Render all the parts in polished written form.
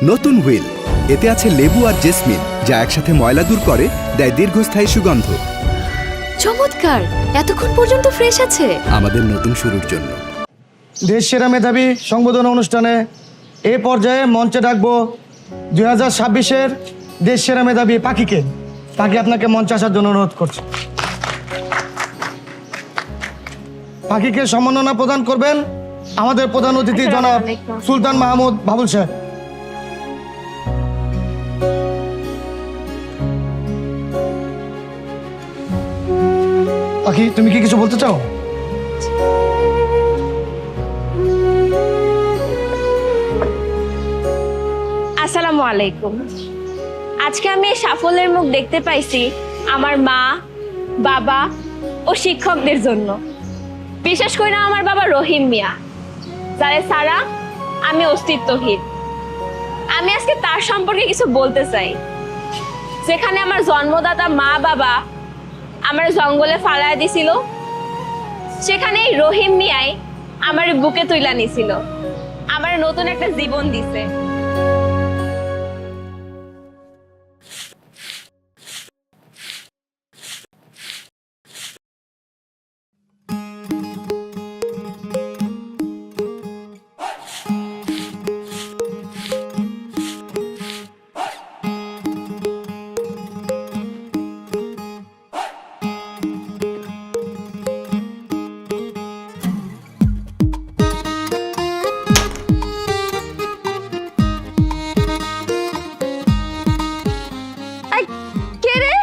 নতুন হুইল, এতে আছে লেবু আর জেসমিন, যা একসাথে ময়লা দূর করে, দেয় দীর্ঘস্থায়ী সুগন্ধ। চমৎকার, এতক্ষণ পর্যন্ত ফ্রেশ আছে। আমাদের নতুন শুরুর জন্য। দেশ সেরা মেধাবী সংবর্ধনা অনুষ্ঠানে এ পর্যায়ে মঞ্চে ডাকবো 2026-এর দেশ সেরা মেধাবী পাখিকে। পাখি, আপনাকে মঞ্চে আসার জন্য অনুরোধ করছি। পাখিকে সম্মাননা প্রদান করবেন আমাদের প্রধান অতিথি জনাব সুলতান মাহমুদ বাবুল সাহেব। পাখি, তুমি কি কিছু বলতে চাও? আসসালামু আলাইকুম। আজকে আমি এই সাফল্যের মুখ দেখতে পাইছি আমার মা, বাবা ও শিক্ষকদের জন্য। বিশেষ করে আমার বাবা রহিম মিয়া, যারে ছাড়া আমি অস্তিত্বহীন। আমি আজকে তার সম্পর্কে কিছু বলতে চাই। যেখানে আমার জন্মদাতা মা বাবা আমার জঙ্গলে ফালায় দিছিল, সেখানে এই রহিম মিয়াই আমার বুকে তুইলা নিছিল, আমার নতুন একটা জীবন দিছে। কে রে?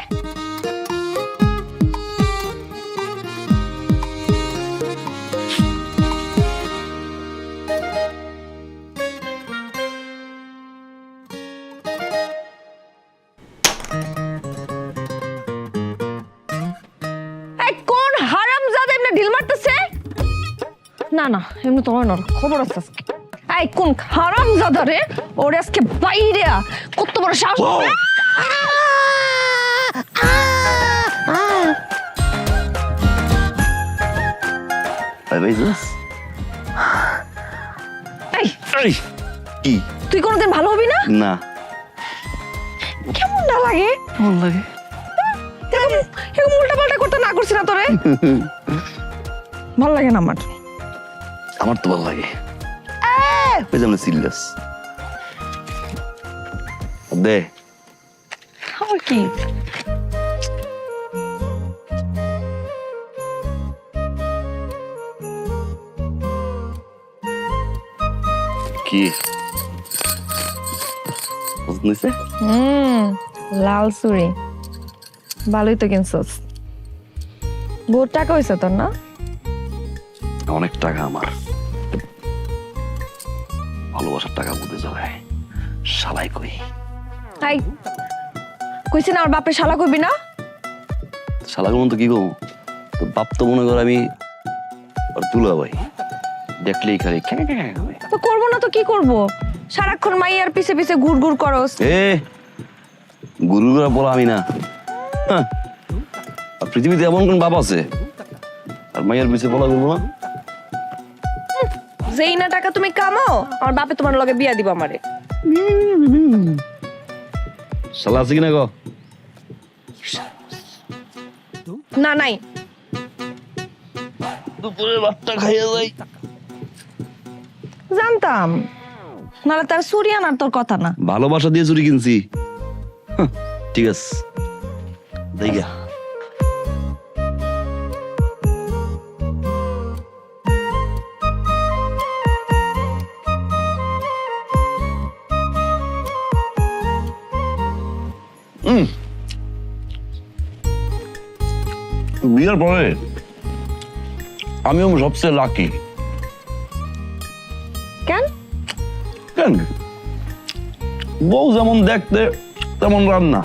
কোন হারামজাদা এমনি ঢিল মারতেছে? না না, এমনি তো হয় না, খবর আছে আজকে। এই কোন হারামজাদা রে? ওরে আজকে বাইরে কত বড় সাহস! কি তুই কোনোদিন ভালো হবি না? না কেমন না লাগে? কেমন লাগে? এরকম উল্টা পাল্টা করতে না করছি না তোরে? ভালো লাগে না আমার। আমার তো ভালো লাগে। ওই যেমন সিরিয়াস দে। আমার কি? কি পছন্দ হয়েছে? লাল চুড়ি ভালোই তো কিনছস। বহুত টাকা হয়েছে তোর না? অনেক টাকা আমার। ভালোবাসার টাকা বুঝে যাবে। শালাই কই? তাই কইছি না আমার বাপরে শালা কইবি না? শালা মন তো কি গো, তো বাপ তো মনে কর আমি আর তুলা ভাই, দেখলেই খালি তো করবো না তো কি করব? সারাক্ষণ মাইয়ার পিছে পিছে ঘুর ঘুর করস। এ গুরু গুরা বলা আমি না। হ্যাঁ, আর পৃথিবীতে এমন কোন বাপ আছে আর মাইয়ার পিছে বলা করবো না? যেই না টাকা তুমি কামাও, আমার বাপে তোমার লগে বিয়া দিব আমারে। শালা আছে কিনা গো? না নাই। দুপুরে ভাতটা খাইয়া যাই। জানতাম, নাহলে তার চুরি আনার তোর কথা না। ভালোবাসা দিয়ে চুরি কিনছি। হ্যাঁ, ঠিক আছে দেখা। বিয়ের পরে আমিও সবচেয়ে লাকি। কেন? কেন? বউ যেমন দেখতে তেমন রান্না।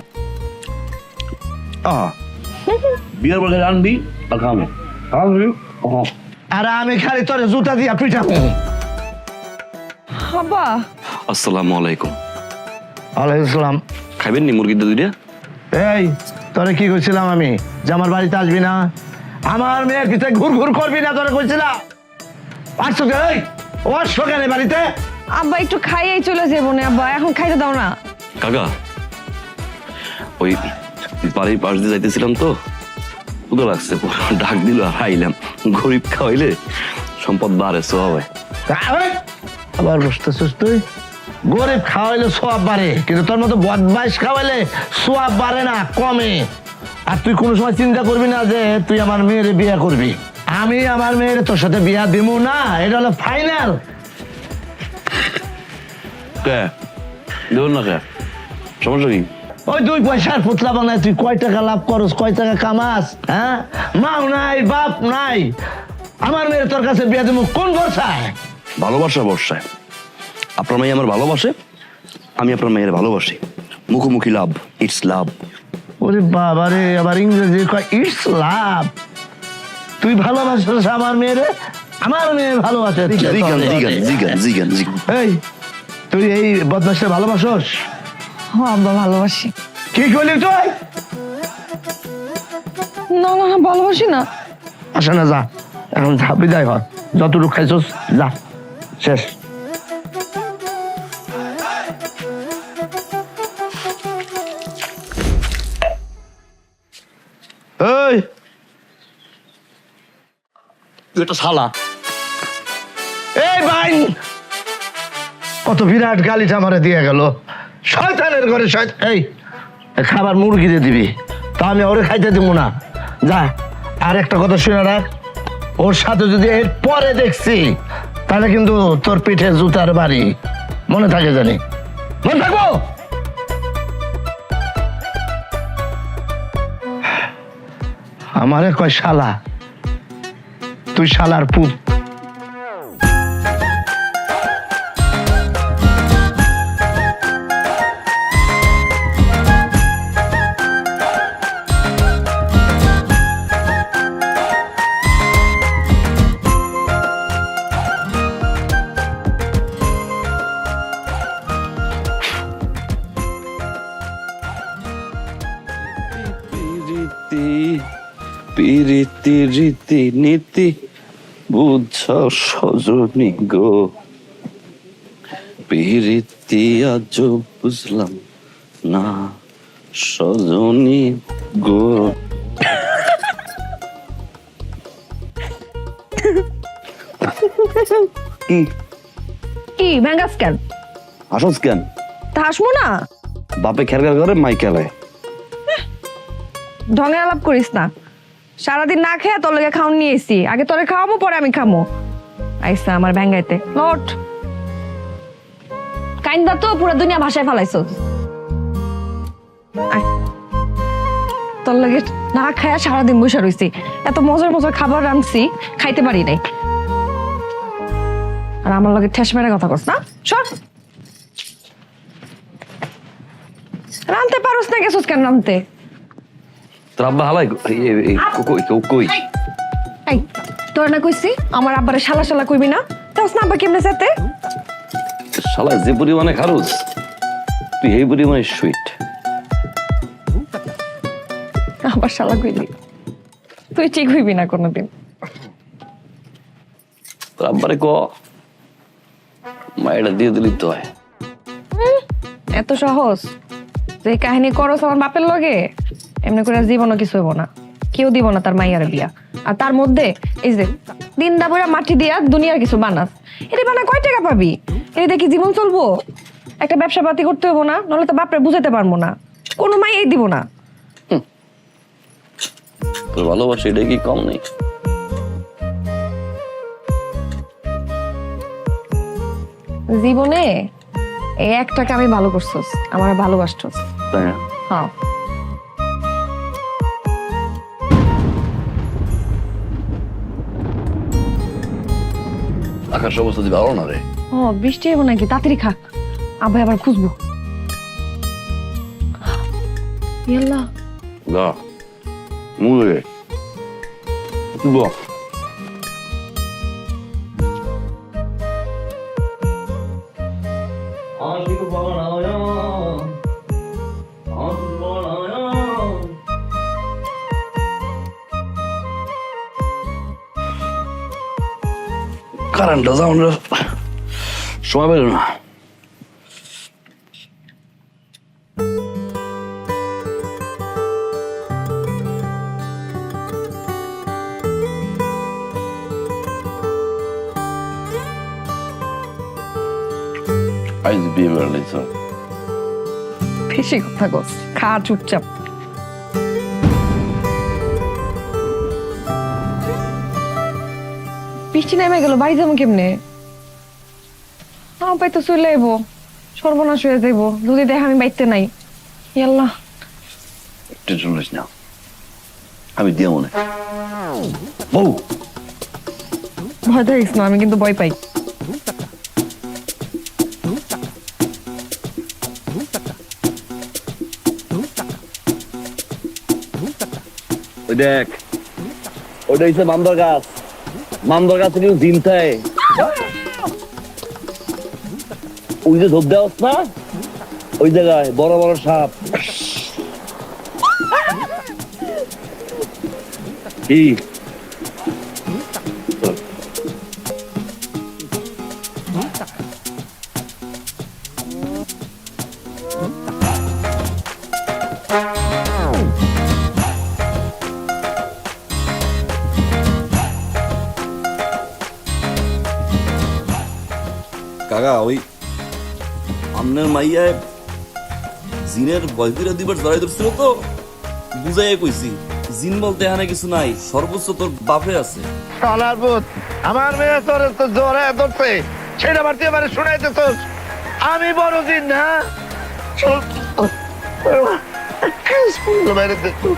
বিয়ের পরে রানবি আর খাবি। আর আমি খালি তোর জুতা দিয়া পিটাবো। হাবা, আসসালামু আলাইকুম। ওয়ালাইকুম আসসালাম। খাইবেন নি মুরগির দুইটা? এই, তোরে কি কইছিলাম আমি যে আমার বাড়িতে আসবি না, আমার মেয়ের পিছে ঘুর ঘুর করবি না, তোরে কইছিলাম। আসছো কে? ও আসছো কেন বাড়িতে? আব্বা একটু খাইয়েই চলে যাবো না আব্বা, এখন খাইতে দাও না। কাকা ওই বাড়ির পাশ দিয়ে যাইতেছিলাম তো ক্ষুধা লাগছে, ডাক দিল আর আইলাম। গরিব খাওয়াইলে সম্পদ বাড়ে সবাই। আবার বসতেছিস তুই? গরিব খাওয়াইলে সোয়াব বাড়ে, কিন্তু তোর মতো বদমাইশ খাওয়াইলে সোয়াব বাড়ে না, কমে। আর তুই কোনো সময় চিন্তা করবি না যে তুই আমার মেয়ের বিয়ে করবি। আমি আমার মেয়ের তোর সাথে বিয়া দিব না, এটা হলো ফাইনাল। কে দেবেন না কে? সমস্যা কি? ওই 2 পয়সার পুতলা বানায় তুই কয় টাকা লাভ করস, কয় টাকা কামাস? হ্যাঁ, মাও নাই বাপ নাই, আমার মেয়ের তোর কাছে বিয়া দিব কোন ভরসায়? ভালোবাসা বর্ষায়। আপনার মেয়ে আমার ভালোবাসে, আমি আপনার মেয়ের ভালোবাসি। মুখোমুখি লাভ, ইটস লাভ। ওরে বাবা রে, আবার ইংরেজি কয় ইটস লাভ। তুই ভালোবাসিস আমার মেয়েরে, আমার মেয়ে ভালোবাসে। জিগান জিগান জিগান জিগান জিগান। এই তুই এই বদমাসটা ভালোবাসস? হ্যাঁ আব্বা ভালোবাসি। কি করলি তুই? না না না, ভালোবাসি না। আসে না, যা এখন, যা বিদায় হ। যতটুকু খাইছস যা, শেষ। এই তুই একটা শালা। এই বাইন, কত বিরাট গালিটা আমারে দিয়ে গেল। শয়তানের ঘরে শয়তান। এই খাবার মুরগিতে দিবি, তা আমি ওরে খাইতে দিব না। যা, আর একটা কথা শুনে রাখ, ওর সাথে যদি এর পরে দেখছি তাহলে কিন্তু তোর পিঠে জুতার বাড়ি। মনে থাকে জানি, মনে থাকবো। আমারে কয় শালা, তুই শালার পুত। প্রীতি রীতি নীতি বুঝ সজনী গো, প্রীতি আজ বুঝলাম না সজনী গো। কি কি ভ্যাঙ্গাস কেন? হাসস কেন? তা হাসমো না। বাপে খেলগার করে মাই খেলায়। ঢঙে আলাপ করিস না। সারাদিন না খেয়ে তোর লেগে খাওন নিয়ে এসি, আগে তোরে খাওয়াবো পরে আমি খামো। আইসা আমার ভ্যাঙ্গাইতে লট কাইন্দা তো পুরো দুনিয়া ভাষায় ফেলাইছ। তোর লেগে না খায়া সারাদিন বসে রইছি, এত মজার মজার খাবার রাঁধছি, খাইতে পারি নাই। আর আমার লগে ঠেস মেরে কথা কস না, সর। রাঁধতে পারোস না, গেছস কেন রাঁধতে? তোর আব্বা হালাই কই? এই তোর না কইছি আমার আব্বারে শালা শালা কইবি না, তাও না আব্বা কেমনে যেতে? শালা যে পরিমাণে খারুস তুই এই পরিমাণে সুইট। আবার শালা কইলি, তুই ঠিক হইবি না কোনোদিন। তোর আব্বারে ক মায়েরা দিয়ে দিলি তো হয়। এত সহজ যে কাহিনী করস আমার বাপের লগে, এমনি করে জীবনও কিছু হইব না। কেউ দিব না তার মাইয়ার বিয়া। আর তার মধ্যে এই যে দিন দাবুরা মাটি দিয়া দুনিয়ার কিছু বানাস, এটা বানা কয় টাকা পাবি? এটা দেখি জীবন চলবো? একটা ব্যবসা পাতি করতে হইব না, নাহলে তো বাপরে বুঝাতে পারবো না, কোনো মাইয়াই দিব না। তোর ভালোবাসা এটা কি কম নেই? জীবনে এই একটাকে আমি ভালো করছস, আমার ভালোবাসছস। তাই না? হ্যাঁ আকাশ অবস্থা যদি ভালো না রে। ও বৃষ্টি হইব নাকি? তাড়াতাড়ি খা, আব্বাই আবার খুঁজবো। ইয়াল্লা গা মুলে গো কারেন্টটা যাও সময় পেল না। আজ বিয়ে বেড়াইছ, বেশি কথা কস, খা চুপচাপ। বৃষ্টি নেমে গেল, বাড়ি যাবো কেমনে? আমার পাই তো চলে আইবো, সর্বনাশ হয়ে যাইব যদি দেখ আমি বাইতে নাই। ইয়াল্লাহ, টেনশন নিস না, আমি দিয়া মনে। বউ ভয় দেখিস না, আমি কিন্তু ভয় পাই। ওই দেখ, ওইটা হচ্ছে মামদার গাছ। মামদার গাছে কিন্তু জিন থাকে। ওই যে ধূপ দেওয়াস না, ওই জায়গায় বড় বড় সাপ। কি কাকা, ওই আমনের মাইয়ায় জিনের বয়ফিরা দিবার জড়াই ধরছিল তো, বুঝাই কইছি জিন বলতে এখানে কিছু নাই, সর্বোচ্চ তোর বাপে আছে। শালার ভূত, আমার মেয়ে তোর তো জোরে ধরছে, সেটা আবার তুই এবারে শুনাইতেছস। আমি বড় জিন না? বাইরে দেখো।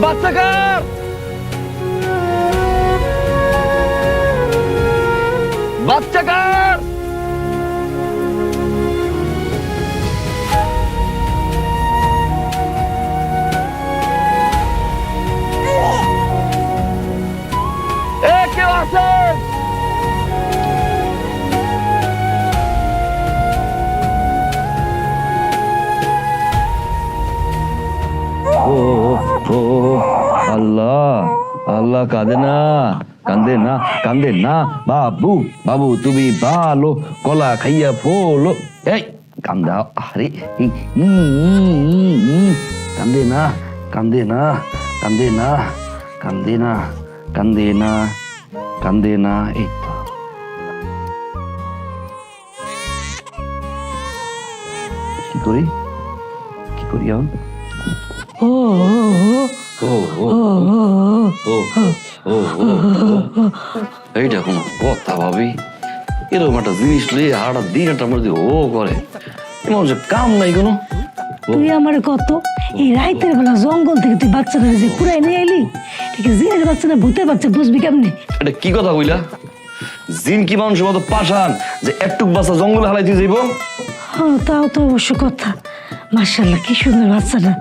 বাচ্চা কার? বাচ্চা কার? কেউ আছে? আল্লাহ আল্লাহ, কাঁদে না, কান্দে না, কান্দে না বাবু, বাবু তুমি ভালো, কলা খাইয়া ফোলো। এই কান্দা, আরে কান্দে না, কান্দে না, কান্দে না, কান্দে না, কান্দে না, কান্দে না। এই তো কি করি, কি করি এখন? এইটা কোনো কথা ভাবি? এরকম একটা জিনিস লিয়ে হাড়া দিন একটা মধ্যে ও করে, এমন যে কাম নাই কোনো। তুই আমার কত এই রাইতের বেলা জঙ্গল থেকে তুই বাচ্চাদের যে কুড়াই নিয়ে এলি, ঠিক আছে? জিনের বাচ্চা না ভূতের বাচ্চা, বুঝবি কেমনে? এটা কি কথা কইলা? জিন কি মানুষের মতো পাশান যে একটুক বাচ্চা জঙ্গলে হালাইতে যাইব? হ্যাঁ, তাও তো অবশ্য কথা। মাশাআল্লাহ, কি সুন্দর বাচ্চাটা,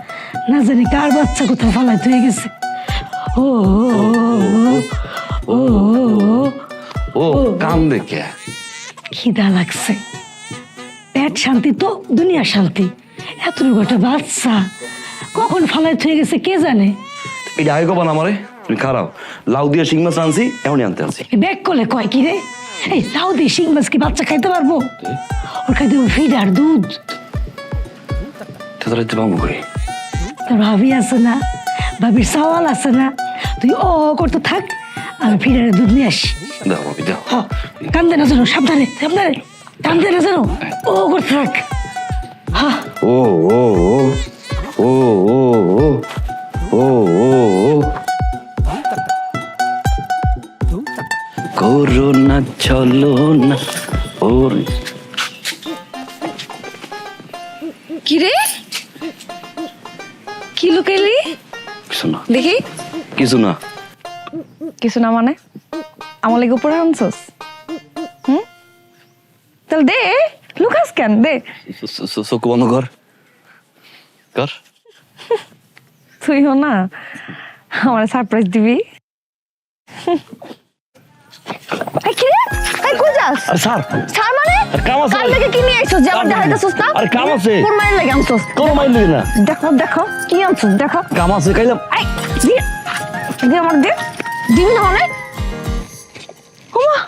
না জানি কার বাচ্চা কোথায় ফালাই হয়ে গেছে। ও ও ও কাম দেখে খিদা লাগছে, পেট শান্তি তো দুনিয়া শান্তি। এতটুকু একটা বাচ্চা কখন ফালাই থয়ে গেছে কে জানে। এটা আগে কবা না আমারে, তুমি খারাপ লাউ দিয়ে শিং মাছ আনছি, এমনই আনতে আনছি। ব্যাগ করলে কয় কি রে? এই লাউ দিয়ে শিং মাছ কি বাচ্চা খাইতে পারবো? ওর খাইতে ফিডার দুধ। তাহলে পাবো করে তোর ভাবি আছে না, ভাবির সওয়াল আছে না, তুই ও করতে থাক, আমি ফিডারে দুধ নিয়ে আসি। দাও ভাবি দাও। কান্দে না যেন, সাবধানে সাবধানে, কান্দে না যেন, ও করতে থাক। ও ও ও ও ও ও ও করোনা চলো না ওর। কি রে, কি লুকাইলি? কিছু না, দেখি। কিছু না। কিছু না মানে আমার লেগে উপরে আনছস? তাহলে দে, লুকাস কেন? দে। চোখ বন্ধ কর, কর। তুইও না আমার সারপ্রাইজ দিবি? এই কি রে? এই কই যাস? আর স্যার ছাড় মানে? কাম আছে। কাল থেকে কি নিয়ে আইছস যে আমার দেখাইতেছস না? আরে কাম আছে। কোন মাইর লাগে আনছস? কোনো মাইল দিবি না, দেখো দেখো কি আনছস, দেখো। কাম আছে খাইলাম। এই দে, দে আমার দে। দিবি না মানে? ওমা,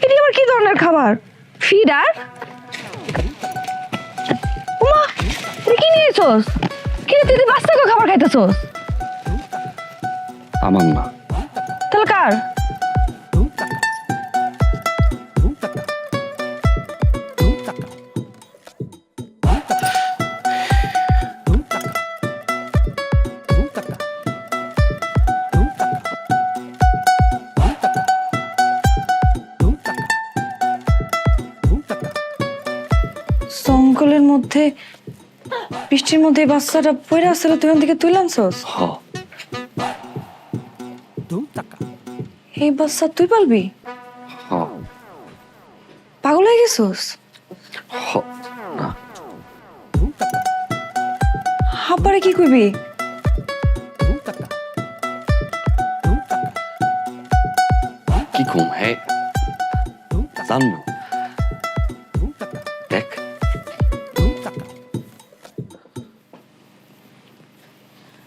এটা আবার কি ধরনের খাবার? ফিডার? ওমা, তুই কি নিয়ে আইছস? কি রে, তুই বাচ্চাকে খাবার খাইতেছস? আমার না। তাহলে কার? জঙ্গলের মধ্যে বৃষ্টির মধ্যে এই বাচ্চাটা পড়ে আসছিল, তুই ওখান থেকে তুলে আনছস? হ এই বাচ্চা তুই পালবি? হ পাগল হয়ে গেছিস? হ না, হাব্বারে কি কইবি? কি কম? হ্যাঁ জানবো। দেখ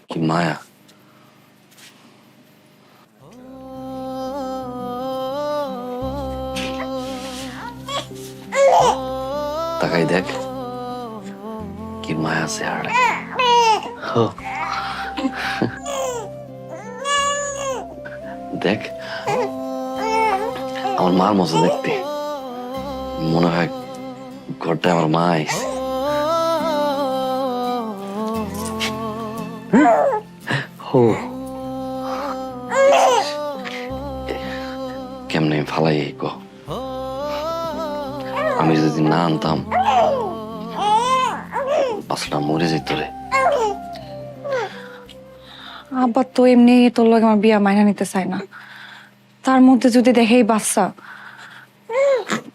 কি মায়া। তাকাই দেখ কি মায়া আছে আর। দেখ আমার মার মতো দেখতে, মনে হয় ঘরটা আমার মা আইছে। হো কেমনে ফালাই গো, আমি যদি না আনতাম বাচ্চাটা মরে যেত রে। আব্বা তো এমনি তোর লগে আমার বিয়া মাইনা নিতে চায় না, তার মধ্যে যদি দেখে এই বাচ্চা,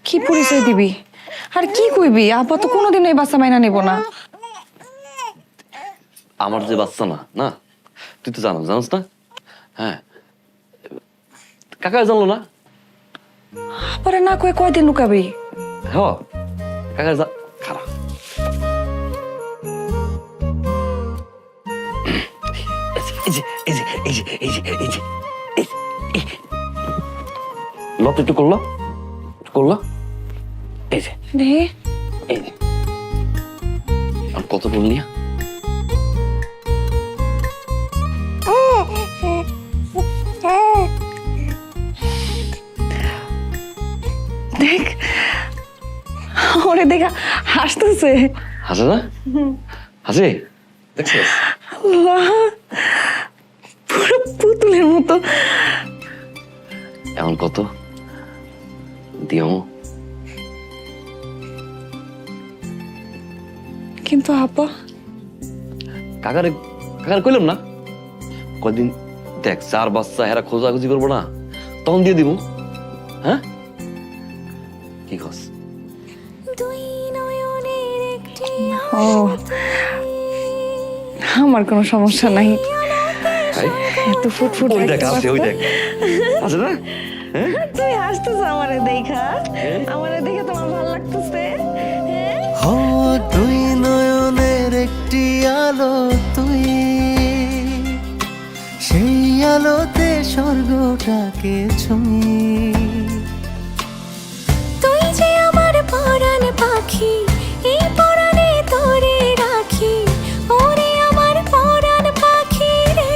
কি পরিচয় দিবি আর কি কইবি? আব্বা তো কোনোদিন এই বাচ্চা মাইনা নিব না। আমার যে বাচ্চা না, না তুই তো জানোস না? হ্যাঁ, কাকা জানলো না? আব্বারে না কয়ে কয়দিন লুকাবি? হ্যাঁ কাকা খারাপ। লত একটু করলো করলো, এই যে দেখি এই যে আর কত বললি? দেখ, ওরে দেখা হাসতেছে। হাসে না? হাসে দেখছিস? আল্লাহ, পুরো পুতুলের মতো। এমন কত দিও? কিন্তু আব্বা কাকারে কাকারে কইলাম না কদিন দেখ, চার বাচ্চা এরা খোঁজাখুঁজি করবো না, তখন দিয়ে দিব। হ্যাঁ কি খোঁজ? ও, আমার কোনো সমস্যা নাই। এত ফুটফুট ওই দেখ আছে, ওই দেখ আছে না? হ্যাঁ তুই হাসতেছ আমারে দেখা, আমারে দেখে তোমার ভালো লাগতেছে? দুই নয়নের একটি একটি আলো তুই, সেই আলোতে স্বর্গটাকে ছুঁই। তুই যে আমার পরাণ পাখি, এই পরাণে তোরে রাখি, ওরে আমার পরাণ পাখি রে,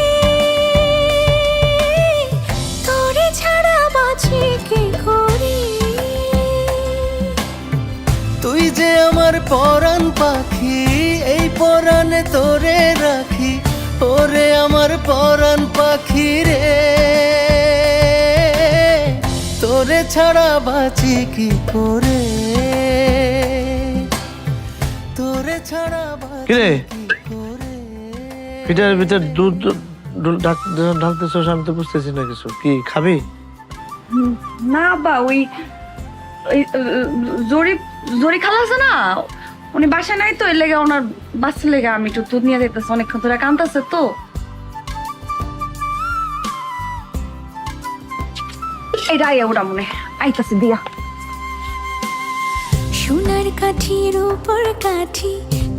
তোরে ছাড়া বাঁচি কি করে। তুই যে আমার পরাণ পাখি, এই পরাণে তোরে রাখি, ওরে আমার পরাণ পাখি রে, তোরে ছাড়া বাঁচি কি করে, তোরে ছাড়া বাঁচি কিরে? কি করে। পিঠার ভিতর দুধ ঢালতেছ, আমি তো বুঝতেছি না কিছু। কি খাবি? না আব্বা, ওই জরি খালা আছে না, উনি বাসায় নাই তো, এর লেগে ওনার বাচ্চার লেগে আমি একটু দুধ নিয়ে যেতেছি, অনেকক্ষণ ধরে কাঁদতেছে তো। এই রাইয়া ওটা মনে আইতাছে দিয়া। সোনার কাঠির উপর কাঠি,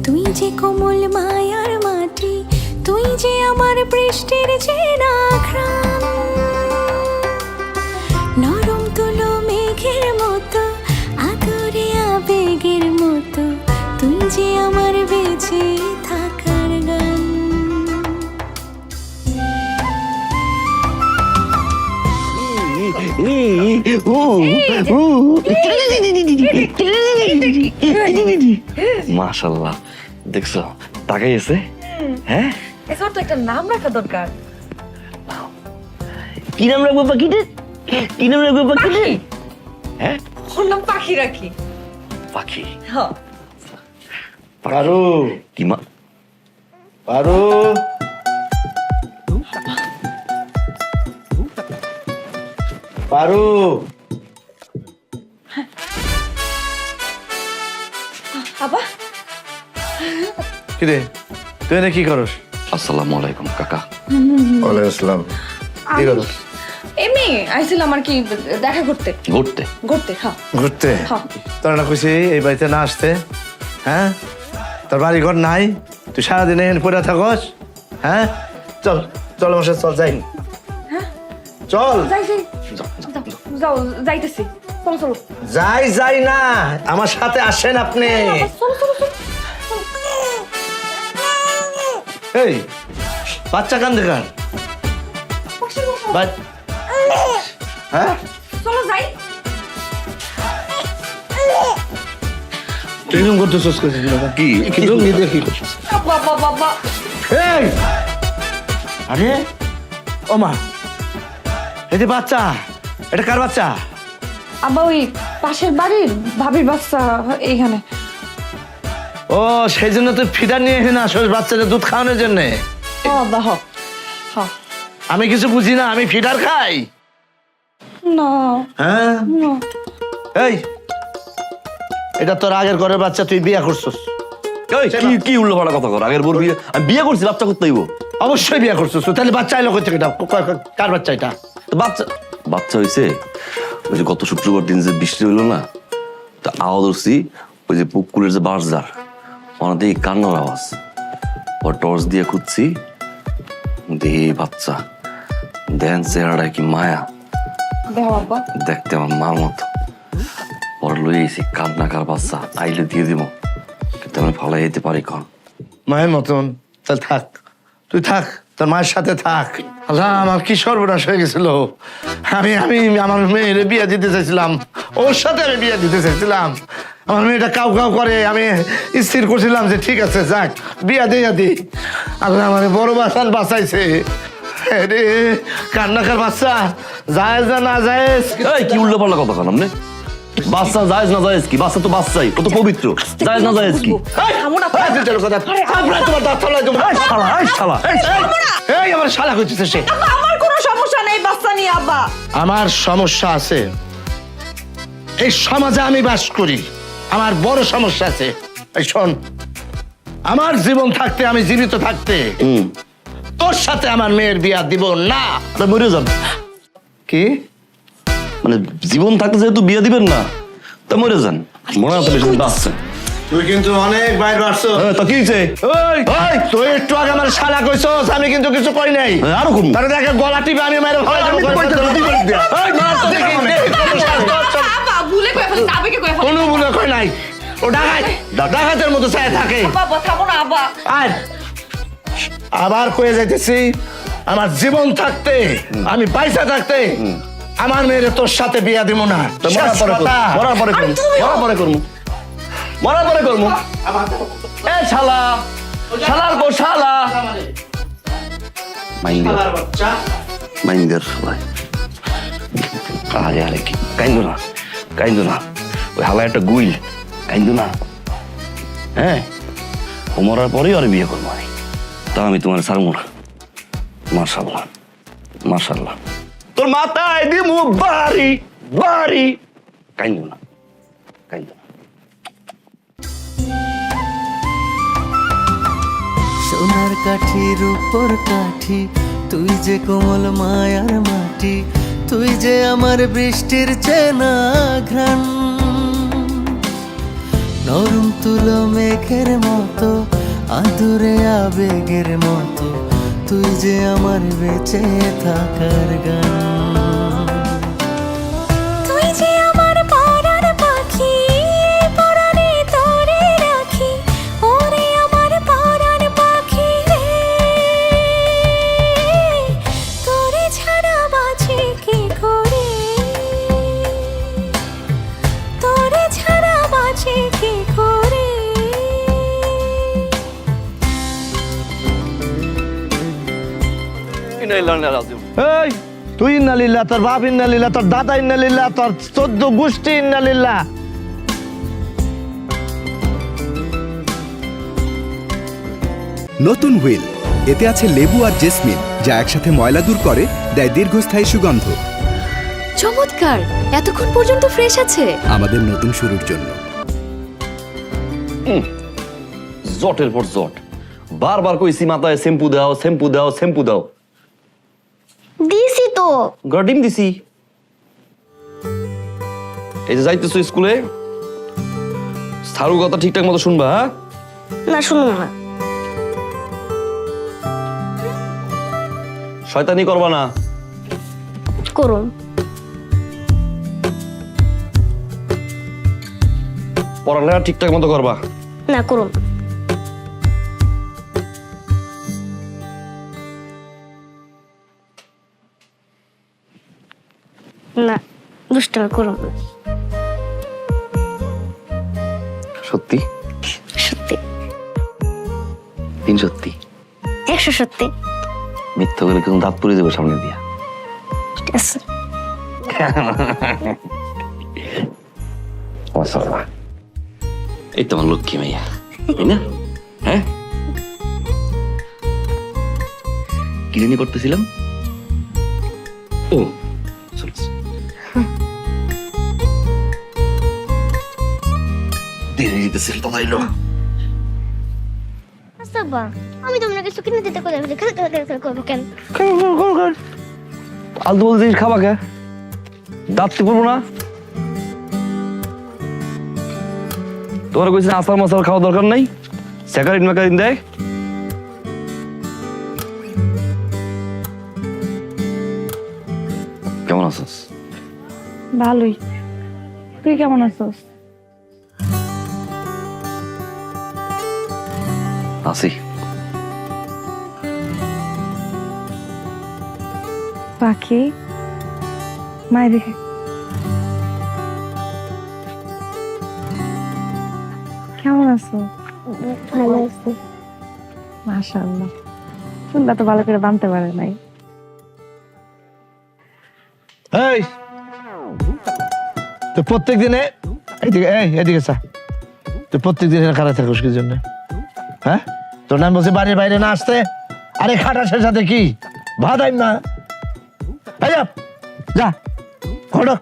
তুই যে কোমল মায়ার মাটি, তুই যে আমার বৃষ্টির চেনা ঘ্রাণ, নরম তুলো মেঘের মতো, আদরে আবেগের মতো, তুই যে আমার বেঁচে থাকার গান। মাশাল্লাহ, দেখছো টাকাই আছে। হ্যাঁ, এসব তো একটা নাম রাখা দরকার। কি নাম রাখবো পাখিটা? কি নাম রাখবো পাখিটা? হ্যাঁ, ওর নাম পাখি রাখি। পাখি। হ্যাঁ, পারু, কি মা? পারু, পারু। আব্বা কিরে, তুই এনে কি করস? আসসালামু আলাইকুম কাকা। ওয়ালাইকুম আসসালাম। কি করস? এমনি আইছিলাম আর কি দেখা করতে। ঘুরতে? ঘুরতে, হ্যাঁ। ঘুরতে? হ্যাঁ। তোর না খুশি এই বাড়িতে না আসতে? হ্যাঁ, তোর বাড়ি ঘর নাই, তুই সারাদিন এখানে পড়ে থাকস? হ্যাঁ, চল চল আমার সাথে, চল যাই। চল। যাই যাই, যাও যাইতেছি, চলো চলো যাই যাই না, আমার সাথে আসেন আপনি। চলো চলো চলো। এই বাচ্চা কান দেখান। হ্যাঁ, চলো যাই। তুই এরকম করতেছিস কি? কিন্তু দেখি বাবা বাবা, এই, আরে ও মা, এই যে বাচ্চা, এটা কার বাচ্চা? আব্বা ওই পাশের বাড়ির ভাবির বাচ্চা এইখানে। ও, সেই জন্য তুই ফিডার নিয়ে এখানে আসোস বাচ্চাদের দুধ খাওয়ানোর জন্য? ও আব্বা, হ হ। আমি কিছু বুঝি না, আমি ফিডার খাই? না হ্যাঁ, না। এই, এটা তোর আগের ঘরের বাচ্চা, তুই বিয়ে করছিস? কি কি উল্টোপাল্টা কথা কর? আগের বোর বিয়ে, আমি বিয়ে করছি, বাচ্চা করতে হইব? অবশ্যই বিয়ে করছিস, তাহলে বাচ্চা এলো কোথা থেকে? কার বাচ্চা এটা? বাচ্চা বাচ্চা হয়েছে ওই যে গত শুক্রবার দিন যে বৃষ্টি হইলো না, তা আওয়াজ উঠছি, ওই যে পুকুরের যে বাঁশঝাড়, ওনাদের এই কান্নার আওয়াজ। ওর টর্চ দিয়ে খুঁজছি, দেখি বাচ্চা। দেন চেহারাটা কি মায়া, দেখো আব্বা, দেখতে আমার মার মতো। ওর লই এসি, কান্নাকার বাচ্চা, আইলে দিয়ে দিব, কিন্তু আমি ফালাই যেতে পারি কন? মায়ের মতন? তাহলে থাক, তুই থাক, তোর মায়ের সাথে থাক। আল্লাহ, আমার কি সর্বনাশ হয়ে গেছিল। আমি আমি আমার মেয়ের বিয়ে দিতে চাইছিলাম, ওর সাথে আমি বিয়ে দিতে চাইছিলাম। আমার মেয়েটা কাউ কাউ করে, আমি স্থির করছিলাম যে ঠিক আছে, যাক বিয়া দিয়ে দিই। আল্লাহ আমার বড় বাচ্চা বাঁচাইছে রে। কান্নাকার বাচ্চা, জায়েজ না না জায়েজ? এই কি উল্টোপাল্টা কথা কন আপনি? বাচ্চা জায়েজ না জায়েজ কি? বাচ্চা তো বাচ্চাই, ও তো পবিত্র। জায়েজ না জায়েজ কি? এই আমার শালা করতেছে সে। আমার কোনো সমস্যা নেই বাচ্চা নিয়ে আব্বা। আমার সমস্যা আছে, এই সমাজে আমি বাস করি, আমার বড় সমস্যা আছে। এই শোন, আমার জীবন থাকতে, আমি জীবিত থাকতে তোর সাথে আমার মেয়ের বিয়া দিব না। মরে যান। কি মানে জীবন থাকতে যেহেতু বিয়ে দিবেন না, তা মরে যান। মনে হয় বেশি বাঁচছে। তুই কিন্তু অনেক বাইর বাড়ছো। তো কি হয়েছে? ওই তুই একটু আগে আমার শালা কইছস, আমি কিন্তু কিছু কই নাই। আরো কম। তারে দেখে গলা টিপে আমি মেরে ফেলাই দেব। ওই মার তো দেখি কোনো ভুলে কই নাই। ও ডাকাতের মতো চায় থাকে। আর আবার কয়ে যাইতেছি, আমার জীবন থাকতে, আমি পয়সা থাকতে আমার মেয়ের তোর সাথে বিয়া দিব না। মরার পরে করবো। এ শালা, শালার গো শালা। মাইন্দের ভাই। আরে কি কাইন্দো না। ওই হালা একটা গুইল, কাইন্দো না। হ্যাঁ, ও মরার পরেই আর বিয়ে করবো আমি। তা আমি তোমার ছাড়বো না। মাশাআল্লাহ। তোর মাথায় দিমু বাড়ি। কাইন্দো না। সোনার কাঠির উপর কাঠি, তুই যে কোমল মায়ার মাটি, তুই যে আমার বৃষ্টির চেনা ঘ্রাণ। নরম তুলো মেঘের মতো, আদুরে আবেগের মতো, তুই যে আমার বেঁচে থাকার গান। তুই যে আমার পরাণ পাখি, পরাণে তোরে রাখি, ওরে আমার পরাণ পাখি রে। তোরে ছাড়া বাঁচি কি করে, তোরে ছাড়া বাঁচি কি করে। এই তুই ইন্নালিল্লাহ, তোর বাপ ইন্নালিল্লাহ, তোর দাদা ইন্নালিল্লাহ, তোর 14 গোষ্ঠী ইন্নালিল্লাহ। নতুন হুইল, এতে আছে লেবু আর জেসমিন, যা একসাথে ময়লা দূর করে, দেয় দীর্ঘস্থায়ী সুগন্ধ। চমৎকার, এতক্ষণ পর্যন্ত ফ্রেশ আছে। আমাদের নতুন শুরুর জন্য। জটের পর জট, বারবার কইছি মাথায় শ্যাম্পু দাও। দিছি তো। ডিম দিছি। এই যে যাইতেছো স্কুলে, সারু কথা ঠিকঠাক মতো শুনবা। হ্যাঁ, না শুনুন না। শয়তানি করবা না। করুন। পড়ালেখা ঠিকঠাক মতো করবা। না করুন। না দুষ্টামি করুন। সত্যি? সত্যি। 3 সত্যি? 100 সত্যি। মিথ্যা করে কিন্তু দাঁত পুড়ে যাবে সামনে দিয়া। ঠিক আছে। মাশাআল্লাহ, এই তো আমার লক্ষ্মী মাইয়া, তাই না? হ্যাঁ, কি জানি করতেছিলাম। ও দেরি দিতেছিল তো তাইলো। আচ্ছা আমি তোমরা কিছু কিনে দিতে করে খেলতে করবো কেন? আলতু বলতে জিনিস খাবা কে? দাঁত পড়বো না? তোমার কইছি আসার মশাল খাওয়া দরকার নাই, স্যাকারিন ম্যাকারিন দেয়। কেমন আছিস? ভালোই। তুই কেমন আছিস? আছি। পাখি মায়ের কেমন আছো? ভালো আছে। মাশাআল্লাহ, চুলটা তো ভালো করে বাঁধতে পারে নাই। এই তো প্রত্যেক দিনে এদিকে চা, তুই প্রত্যেক দিনে খারাপ থাকিস কি জন্য? হ্যাঁ, তোর নাম বলছে বাড়ির বাইরে না আসতে। আরে খাটাসের সাথে কি ভাদাই না? যা ঘটো,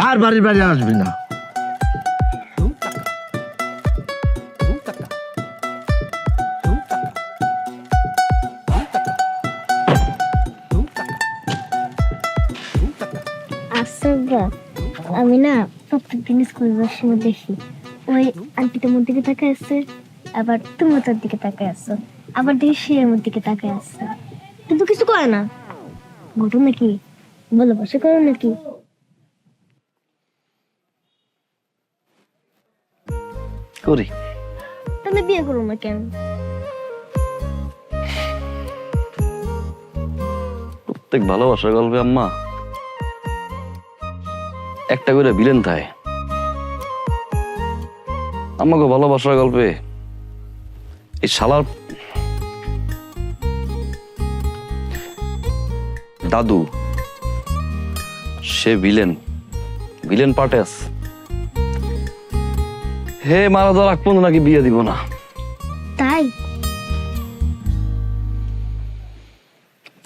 আর বাড়ির বাইরে আসবি না। আমি না প্রত্যেকদিন স্কুল যাওয়ার সময় দেখি ওই আন্টি তোমার দিকে তাকায় আছে, আবার তুমি তার দিকে তাকায় আছো, আবার দেখি সে আমার দিকে তাকায় আছে, কিন্তু কিছু করে না। ঘটনা কি? ভালোবাসা করে নাকি? করি। তাহলে বিয়ে করো না কেন? প্রত্যেক ভালোবাসার গল্পে আম্মা একটা করে ভিলেন থাকে। আমাকে ভালোবাসার গল্পে এই শালার দাদু সে ভিলেন পার্টে আছে। হে মারা যাওয়ার আগ পর্যন্ত নাকি বিয়ে দিব না। তাই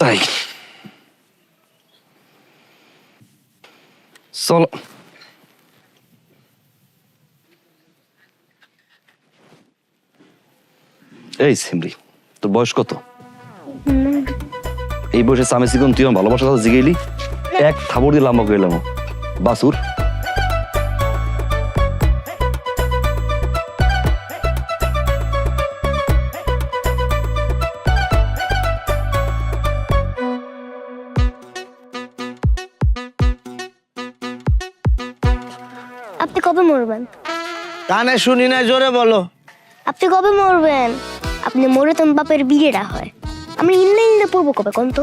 তাই চলো। এই সিমরি, তোর বয়স কত? এই বয়সে সামে সিকন তুই আমার ভালোবাসার কথা জিগেইলি, এক থাবর দিয়ে লাম্বা করে এলাম বাসুর। আপনি কবে মরবেন? কানে শুনি না, জোরে বলো। আপনি কবে মরবেন? আপনি মরে তো বাপের বিয়েটা হয়, আমি ইনলাইনে পড়বো কবে কোন তো?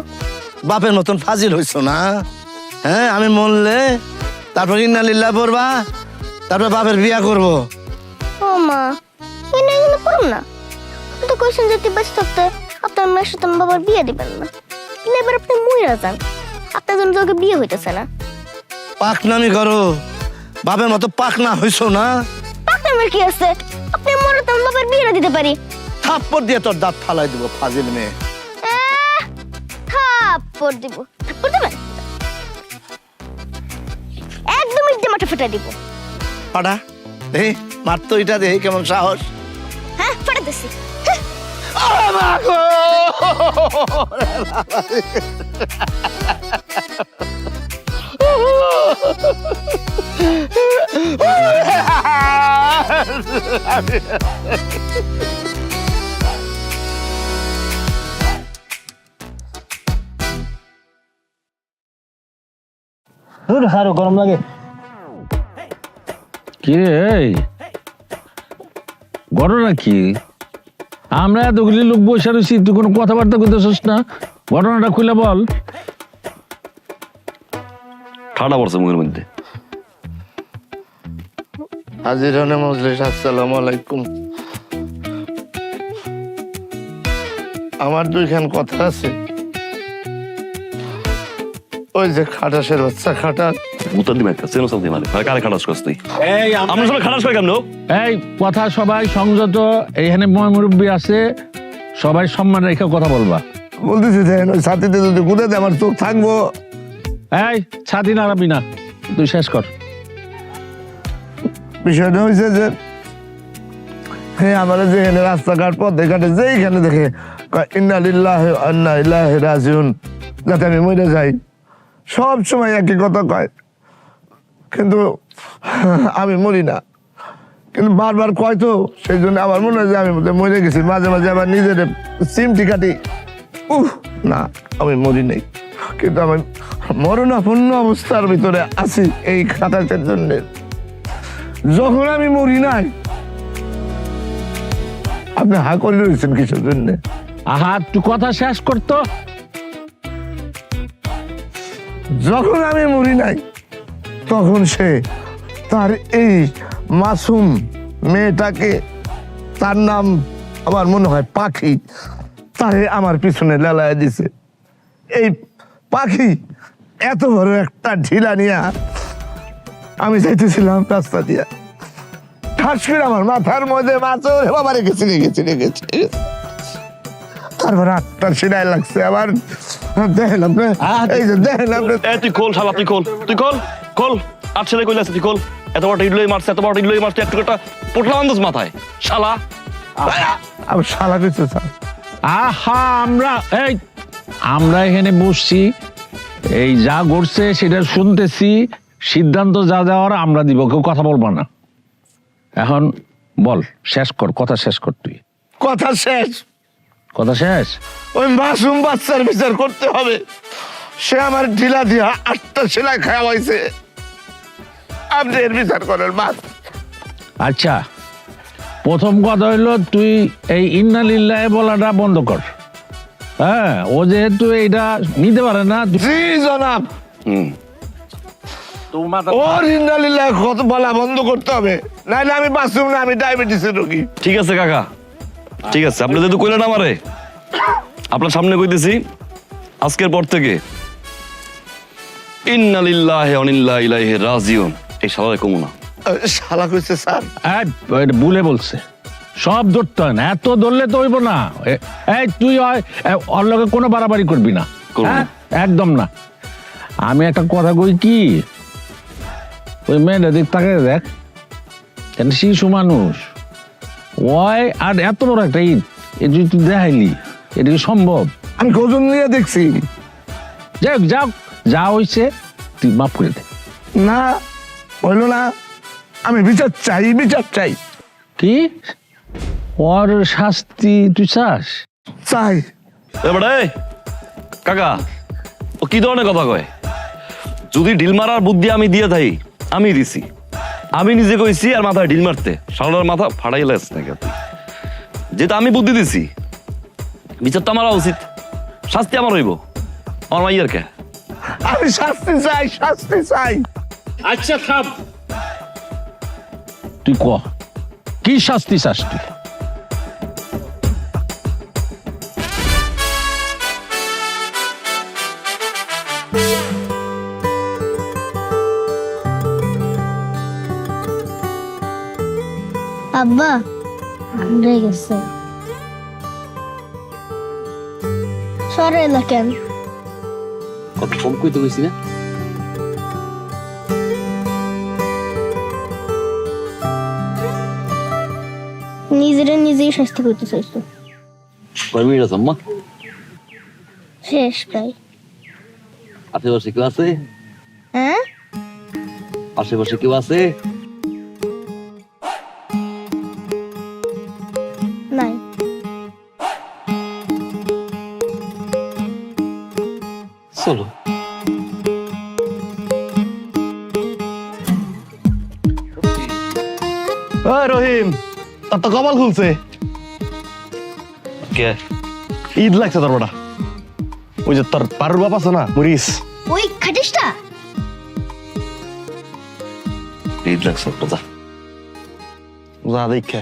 বাপের মতন ফাজিল হইছো না? হ্যাঁ, আমি মরলে তারপর ইন্নালিল্লাহ পড়বা, তারপর বাপের বিয়া করব। ও মা, ইনলাইনে পড়ুন না। আপনি তো কইছেন যে তুই বেঁচে থাকতে আপনার মেয়ের সাথে আমার বাবার বিয়ে দিবেন না, কিন্তু এবার আপনি মরে যান, আপনার জন্য তোকে বিয়ে হইতেছে না। পাকনামি করো, বাপের মতো পাকনা হইছো না? আপনার কি আছে? আপনি মরে তো আমার বাবার বিয়েটা দিতে পারি। থাপ্পড় দিয়ে তোর দাঁত ফালাই দিব, ফাজিল মেয়ে। থাপ্পড় দিব? থাপ্পড় দিবেন? একদম ইটে মাঠে ফেটে দিব। পাড়া এই মারতো এটা দে, কেমন সাহস। হ্যাঁ, ফেটে দিছি। আরো গরম লাগে। কি রে, ঘটনা কি? আমরা এতগুলি লোক বসে রয়েছি, তুই কোনো কথাবার্তা করতেছিস না? ঘটনাটা খুলে বল। ঠান্ডা পড়ছে মুখের মধ্যে। হাজিরানে মজলিস, আসসালামু আলাইকুম। আমার দুইখান কথা আছে। ওই যে খাটাসের বাচ্চা খাটাস, উত্তর দিবে একটা চেনো সাথে মানে কারে খাটাস করছ তুই? এই আমরা সবাই খাটাস করে কেমন? এই কথা সবাই সংযত, এইখানে মুরব্বী আছে, সবাই সম্মান রেখে কথা বলবা। বলতেছি যে ওই ছাতিতে যদি গুঁড়ে দেয় আমার চোখ থাকবো। এই ছাতি নাড়াবি না, তুই শেষ কর। বিষয়টা হয়েছে যে হ্যাঁ, আমার যে এখানে রাস্তাঘাট পথে ঘাটে যেইখানে দেখে ইন্না লিল্লাহি ওয়া ইন্না ইলাইহি রাজিউন, যাতে আমি মরে যাই, সব সময় একই কথা কয়, কিন্তু আমি মরি না। কিন্তু বারবার কয় তো, সেই জন্য আমার মনে হয় যে আমি মরে গেছি। মাঝে মাঝে আবার নিজের সিমটি কাটি, না আমি মরি নাই, কিন্তু আমি মরণাপন্ন অবস্থার ভিতরে আছি এই খাতাটার জন্য। যখন আমি মরি নাই, আপনি হা করে রয়েছেন কিসের জন্য? আহা, তুই কথা শেষ করতো। যখন আমি মরি নাই, তখন সে তার এই মাসুম মেয়েটাকে, তার নাম আমার মনে হয় পাখি, তারে আমার পিছনে লেলায় দিছে। এই পাখি এত বড় একটা ঢিলা নিয়া আমি যাইতেছিলাম রাস্তা দিয়া, ঠাস করে আমার মাথার মধ্যে মাছর বাবা রেখেছি। তারপর আটটার সেলাই লাগছে আবার। দেখেন আপনি, এই যে দেখেন আপনি। তুই খোল শালা, তুই খোল। আর ছেলে কইলে আছে, তুই খোল। এত বড় ইডলই মারছে, একটু একটা পোটলা আন্দাজ মাথায় শালা। আমি শালা কিছু স্যার। আহা, আমরা এখানে বসছি, এই যা ঘটছে সেটা শুনতেছি, সিদ্ধান্ত যা দেওয়ার আমরা দিব, কেউ কথা বলবো না। এখন বল, শেষ কর, কথা শেষ কর তুই। কথা শেষ? কথা শেষ? ওই মাসুম বাচ্চার বিচার করতে হবে। সে আমার ঢিলা দিয়া 8টা সেলাই খাওয়াইছে, আপনি এর বিচার করেন বাস। আচ্ছা, প্রথম কথা হইলো তুই এই ইন্না লিল্লাহি বলাটা বন্ধ কর। হ্যাঁ, ও যেহেতু এইটা নিতে পারে না। জি জনাব, ওর ইন্নালিল্লাহ কত বলা বন্ধ করতে হবে, নাহলে আমি বাঁচুম না, আমি ডায়াবেটিসের রোগী। ঠিক আছে কাকা, ঠিক আছে, আপনি যেহেতু কইলেন আমারে, আপনার সামনে কইতেছি, আজকের পর থেকে ইন্না লিল্লাহি ওয়া ইন্না ইলাইহি রাজিউন এই শালারে কমু না। শালা কইছে স্যার? ভুলে বলছে, সব ধরতে হয় না, এত ধরলে তো হইব না। এই তুই ওর লগে কোনো বাড়াবাড়ি করবি না, হ্যাঁ? একদম না। আমি একটা কথা কই কি, ওই মেয়েটা দিক তাকে দেখ, শিশু মানুষ ওই, আর এত বড় একটা ঈদ এ যদি তুই দেখাইলি, এটা কি সম্ভব? আমি ওজন নিয়ে দেখছি। যাই হোক, যাও, যা হয়েছে তুই মাফ করে দে। না হইল না, আমি বিচার চাই, বিচার চাই। কি ওর শাস্তি তুই চাস? চাই। এবারে কাকা, ও কি ধরনের কথা কয়? যদি ঢিল মারার বুদ্ধি আমি দিয়ে থাই, আমি দিছি, আমি নিজে কইছি আর মাথায় ঢিল মারতে, শালার মাথা ফাড়াই লাস নাকি তুই? যেটা আমি বুদ্ধি দিছি, বিচার তো আমার উচিত, শাস্তি আমার হইব। আমার মাইয়ার কে? আমি শাস্তি চাই, শাস্তি চাই। আচ্ছা থাম, তুই ক কি শাস্তি চাস তুই? আব্বা রে গেছে, সরে না কেন? কত কম কইতে কইছি না? নিজেই শাস্তি করতে চাইছো। কয় মিনিট আছে আম্মা? শেষ প্রায়। আশেপাশে কেউ আছে? হ্যাঁ, আশেপাশে কেউ আছে? নাই। চলো। রহিম, তার তো কপাল খুলছে। কে? ঈদ লাগছে তোর বড়া। ওই যে তোর পারুর বাপ আছে না, মরিস, ওই খাটিসটা ঈদ লাগছে তো, যা যা দেখে।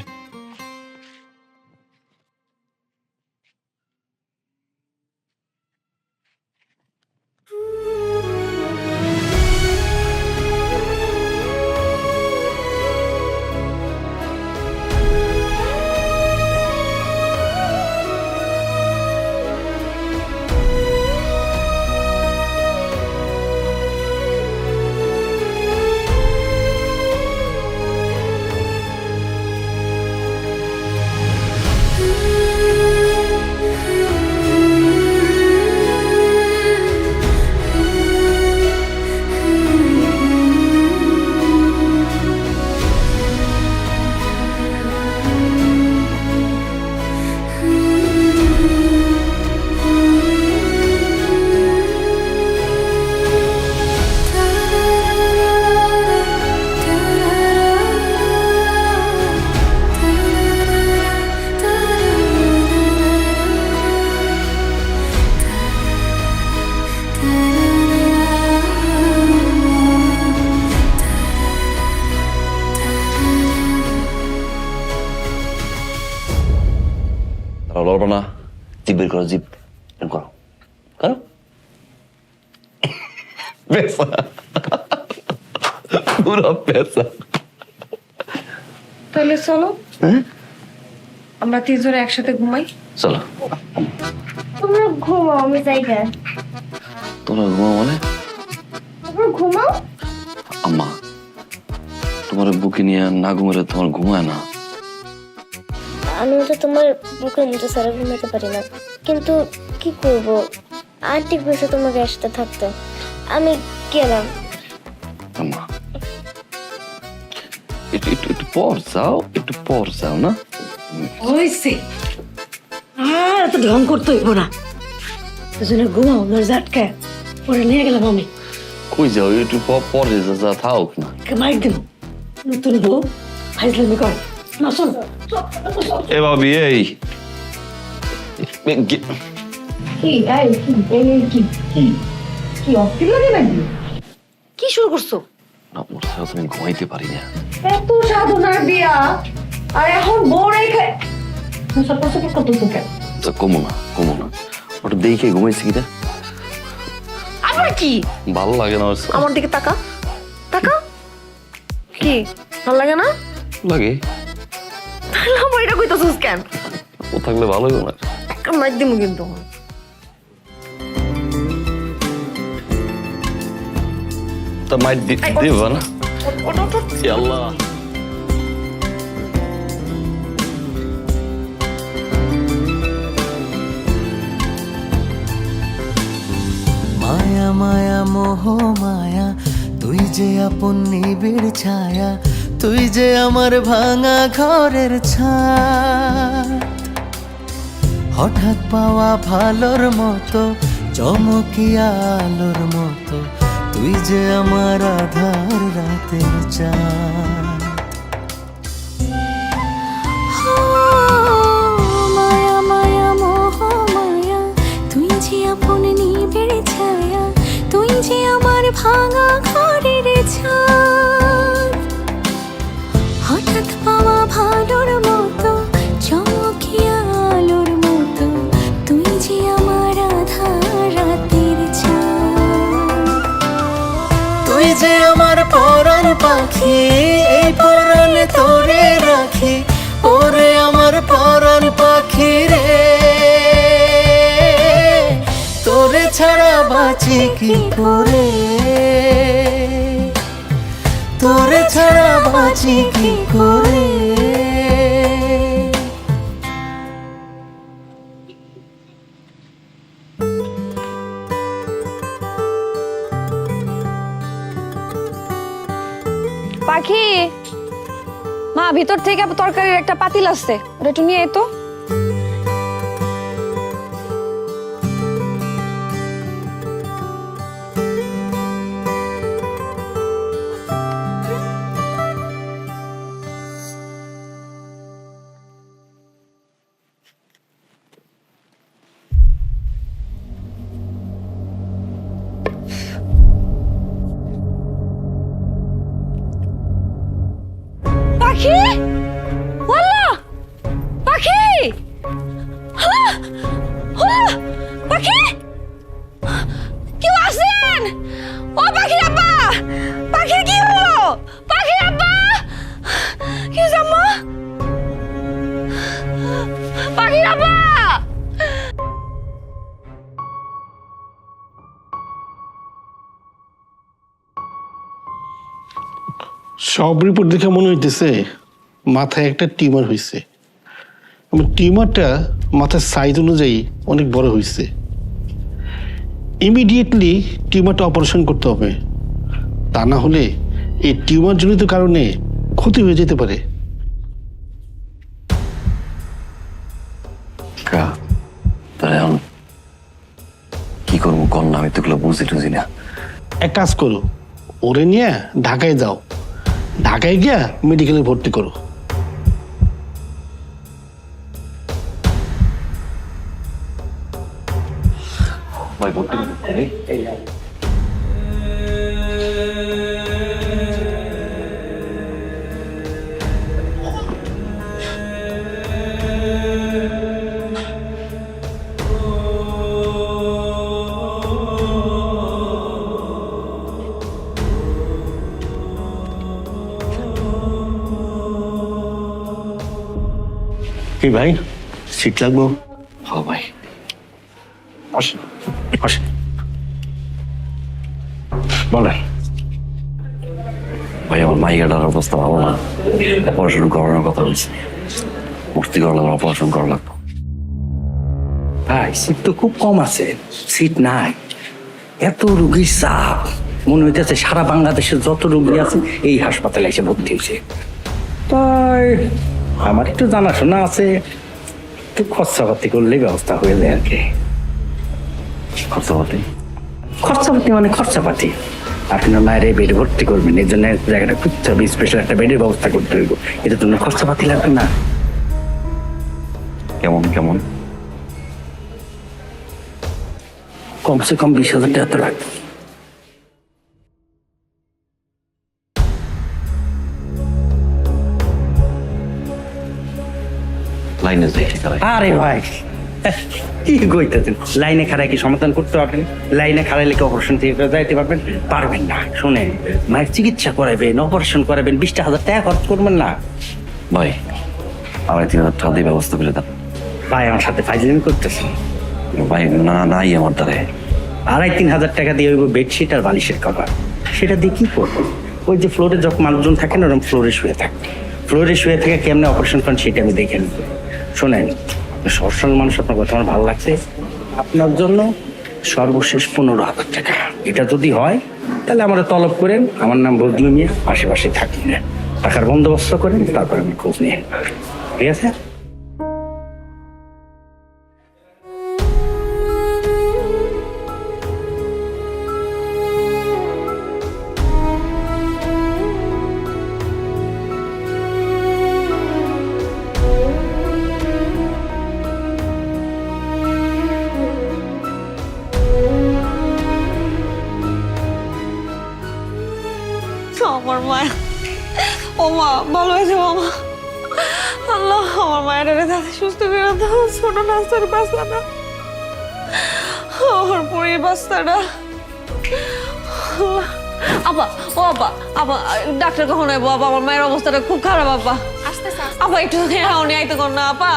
লড়বো না, জিপ বের করো, জিপ করো, করো। পেশা, পুরো পেশা। তাহলে চলো, আমরা তিনজনে একসাথে ঘুমাই। চলো। তোমরা ঘুমাও, আমি যাই না। তোমরা ঘুমাও মানে? তোমরা ঘুমাও। আম্মা, তোমার বুকে নিয়ে না ঘুমালে তোমার ঘুমায় না। আমি তো তোমার বুকের নিচে সারা ঘুমাতে পারি না, কিন্তু কি করব, আন্টি কইছে তোমাকে আসতে থাকতে, আমি গেলাম। আম্মা, একটু একটু একটু পর যাও, একটু পর যাও না। হয়েছে আর এত ঢং করতে হইব না, দুজনে ঘুমাও দরজা আটকায়, পরে নিয়ে গেলাম আমি। কই যাও, একটু পরে যা থাক না। মাইক দিন, নতুন বউ ফাইজলামি করে না। শোন এ ভাবি, এই কি শুরু করছো? ওর সাথে আমি ঘুমাইতে পারি না। এত সাধনার বিয়া আর এখন বউ রেখে কমো না, ওটা দেখে ঘুমাইছি কিনা আবার কি? ভালো লাগে না। আমার দিকে তাকা তাকা, কি ভালো লাগে না? লাগে, তাহলে আমার এটা কইতাছিস কেন? ও থাকলে ভালোই না। একটা মাইক দিমু কিন্তু। তা মাইট দিবা না? আল্লাহ, মায়া মায়া মোহ মায়া, তুই যে আপন নিবিড় ছায়া, তুই যে আমার ভাঙা ঘরের ছাদ। হঠাৎ পাওয়া ভালোর মতো, চমকিয়া আলোর মতো, তুই যে আমার আধার রাতের চাঁদ। মায়া মায়া মোহ মায়া, তুই যে আপন নিবিড় ছায়া, তুই যে আমার ভাঙা ঘরের ছাদ। হঠাৎ পাওয়া ভালোর মতো, চমকিয়া আলোর মতো, তুই যে আমার আধার রাতের চাঁদ। তুই যে আমার পরাণ পাখি, এই পরাণে তোরে রাখি, ওরে আমার পরাণ পাখি রে। তোরে ছাড়া বাঁচি কি করে, তোরে ছাড়া বাঁচি কি করে। পাখি, মা ভিতর থেকে তরকারির একটা পাতিল আসছে, ওটা একটু নিয়ে আয় তো। পাখি, ওয়াল্লা পাখি, হ্যালো হ্যালো পাখি, কেউ আছেন? ও পাখির আব্বা, পাখির কি হলো? পাখির আব্বা, কি জাম্মা? পাখির আব্বা। সব রিপোর্ট দেখে মনে হইতেছে মাথায় একটা টিউমার হয়েছে। টিউমারটা মাথার সাইজ অনুযায়ী অনেক বড় হয়েছে। ইমিডিয়েটলি টিউমারটা অপারেশন করতে হবে, তা না হলে এই টিউমার জনিত কারণে ক্ষতি হয়ে যেতে পারে। কি করবো কর না, আমি তো এগুলো বুঝি টুঝি না। এক কাজ করো, ওরে নিয়ে ঢাকায় যাও, ঢাকায় গিয়া মেডিকেলে ভর্তি করো। ভাই ভর্তি কি ভাই, সিট লাগবো? হ্যাঁ ভাই, আসেন আসেন, বলেন। ভাই আমার মাইয়াটার অবস্থা ভালো না, অপারেশন করানোর কথা বলছি। ভর্তি করা লাগবে, অপারেশন করা লাগবে। ভাই সিট তো খুব কম আছে, সিট নাই। এত রুগীর চাপ, মনে হইতেছে সারা বাংলাদেশের যত রুগী আছে এই হাসপাতালে এসে ভর্তি হয়েছে। তাই আমার একটু জানাশোনা আছে, একটু খরচাপাতি করলেই ব্যবস্থা হয়ে যায় আর কি। খরচাপাতি খরচাপাতি মানে খরচাপাতি। আপনার মায়ের বেডে ভর্তি করবেন, এর জন্য জায়গাটা খুঁজতে হবে, স্পেশাল একটা বেডের ব্যবস্থা করতে হইব, এটার জন্য খরচাপাতি লাগবে না? কেমন কেমন? কমসে কম 20,000 টাকা তো লাগবে। লাইনে যাই খারাপ। আরে ভাই কি কইতেছেন, লাইনে খাড়াই কি সমাধান করতে পারবেন? লাইনে খাড়াইলে কি অপারেশন থেকে যাইতে পারবেন? পারবেন না। শুনেন, মায়ের চিকিৎসা করাবেন, অপারেশন করাবেন, 20,000 টাকা খরচ করবেন না। ভাই আমার 3,000 টাকা দিয়ে ব্যবস্থা করে দাও। ভাই আমার সাথে ফাইজলামি করতেছেন? ভাই না, নাই আমার দ্বারা। 2,500-3,000 টাকা দিয়ে হইব বেডশিট আর বালিশের কভার। সেটা দিয়ে কি করবো? ওই যে ফ্লোরে যখন মানুষজন থাকেন ওরকম ফ্লোরে শুয়ে থাকে, ফ্লোরে শুয়ে থেকে কেমনে অপারেশন করেন সেটা আমি দেখে নেব। শোনেন, সরল মানুষ, আপনার কথা আমার ভালো লাগছে। আপনার জন্য সর্বশেষ 15,000 টাকা। এটা যদি হয় তাহলে আমরা তলব করেন, আমার নাম বদলু মিয়া, আশেপাশে থাকি না, টাকার বন্দোবস্ত করেন, তারপর আমি খোঁজ নিয়ে, ঠিক আছে? আমার মায়ের, ও মা ভালো হয়েছে মামা, আল্লাহ আমার মায়ের তাদের সুস্থ বেরোতে ছোট নাস্তার বাচ্চাটা, আমার পুরীর বাচ্চাটা। আপা, ও আপা, আপা ডাক্তার কখন আইবো? আপা আমার মায়ের অবস্থাটা খুব খারাপ। আপা আপা একটু আইতে কর না আপা।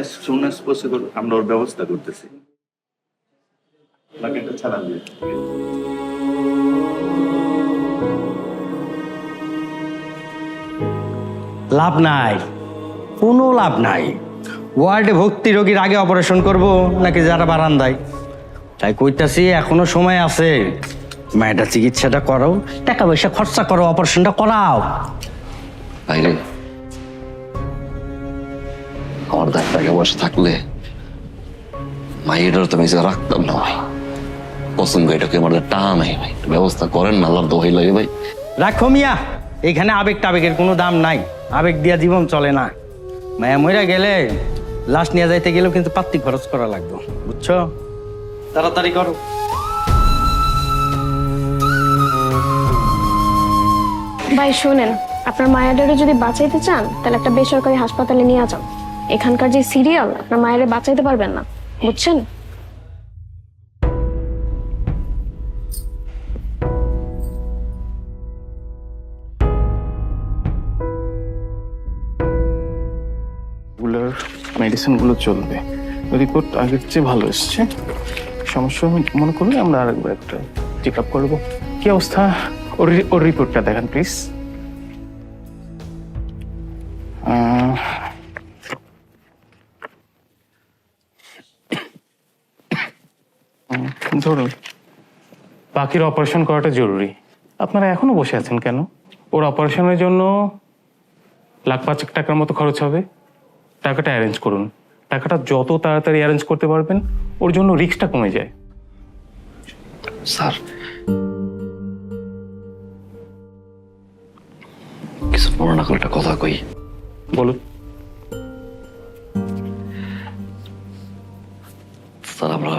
as soon as possible আমরা ওর ব্যবস্থা করতেছি। বাকিটা ছাড়া দিয়ে লাভ নাই, কোনো লাভ নাই। ওয়ার্ডে ভর্তি রোগীর আগে অপারেশন করব নাকি যারা বারান্দায়? তাই কইতাছি এখনো সময় আছে, মায়েরা চিকিৎসাটা করো, টাকা পয়সা খরচা করো, অপারেশনটা করাও। বাইরে আমার টাকা পয়সা থাকলে মায়ের তো আমি রাখতাম না ভাই। পছন্দ এটাকে আমার টাকা নাই ভাই, ব্যবস্থা করেন না, আল্লাহর দোহাই লাগে ভাই। রাখো মিয়া, এখানে আবেগ টাবেগের কোনো দাম নাই, আবেগ দিয়া জীবন চলে না। মায়া মইরা গেলে লাশ নিয়ে যাইতে গেলেও কিন্তু পাত্তি খরচ করা লাগবে, বুঝছো? তাড়াতাড়ি করো। ভাই শোনেন, আপনার মায়েরারে যদি বাঁচাইতে চান তাহলে একটা বেসরকারি হাসপাতালে নিয়ে যান। এখানকার যে সিরিয়াল, আপনার মায়েরে বাঁচাইতে পারবেন না, বুঝছেন? মেডিসিনগুলো চলবে, রিপোর্ট আগের চেয়ে ভালো এসছে। সমস্যা মনে করলে আমরা আরেকবার একটা চেক আপ করবো। কি অবস্থা? ওর রিপোর্টটা দেখান প্লিজ। ধরুন, বাকির অপারেশন করাটা জরুরি। আপনারা এখনো বসে আছেন কেন? ওর অপারেশনের জন্য 1,05,000 টাকার মতো খরচ হবে। টাকাটা অ্যারেঞ্জ করুন। টাকাটা যত তাড়াতাড়ি অ্যারেঞ্জ করতে পারবেন ওর জন্য রিস্কটা কমে যায়। স্যার কিছু মনে না করে একটা কথা কই। বলুন। স্যার আমরা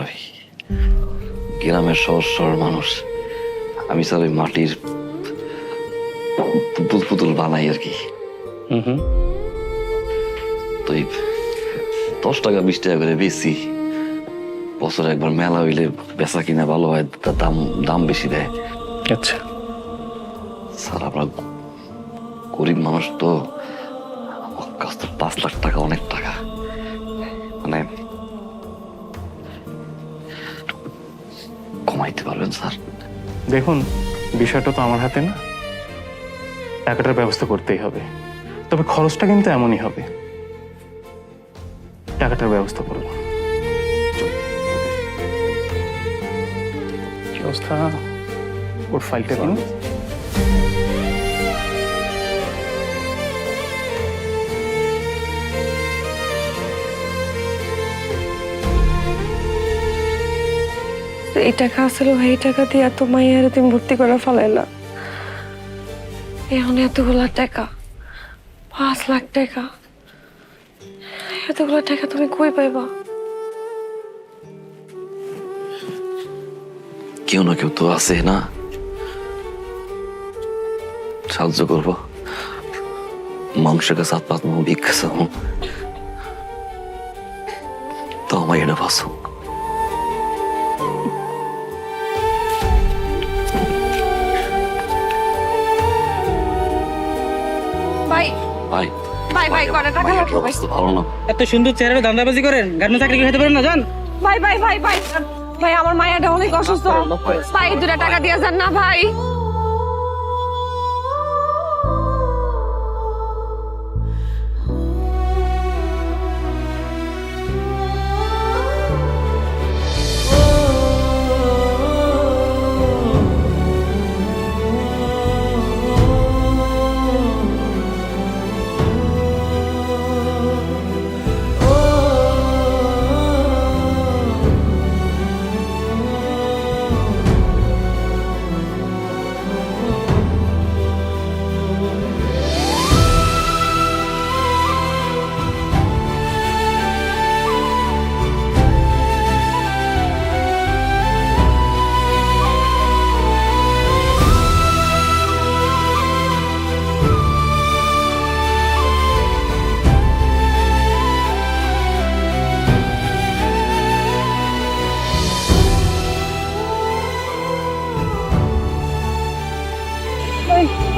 গ্রামের সহজ সরল মানুষ। আমি স্যার ওই মাটির পুতুল পুতুল বানাই আর কি। তো 10 টাকা 20 টাকা করে বেশি, বছরে একবার মেলা হইলে বেচা কিনা ভালো হয়, তার দাম বেশি দেয়। আচ্ছা স্যার আমরা গরিব মানুষ তো, আমার কাছ তো 5 লাখ টাকা অনেক টাকা, মানে কমাইতে পারবেন স্যার? দেখুন, বিষয়টা তো আমার হাতে না, টাকাটার ব্যবস্থা করতেই হবে। তবে খরচটা কিন্তু এমনই হবে। টাকাটার ব্যবস্থা করব। কি অবস্থা? ওর ফাইলটা দিন। এই টাকা আসলে এই টাকা দিয়ে এত মাইয়ারে তুমি ভর্তি করে ফেলাইলা, এখন এতগুলা টাকা, 5 লাখ টাকা, এতগুলা টাকা তুমি কই পাইবা? কেউ না কেউ তো আছে না, সাহায্য করবো। মানুষের কাছে হাত পাত ভিক্ষা চাবো, তো আমার এটা বাঁচো। ভাই ভাই ভাই ভাই করে টাকা লাগবে ভাই। অবস্থা ভালো না। এত সুন্দর চেহারা ধান্দাবাজি করেন, গার্মেন্টস চাকরি খেতে পারেন না? জান ভাই ভাই ভাই ভাই ভাই আমার মায়াটা অনেক অসুস্থ, ভাই 2 টাকা দিয়ে যান না ভাই।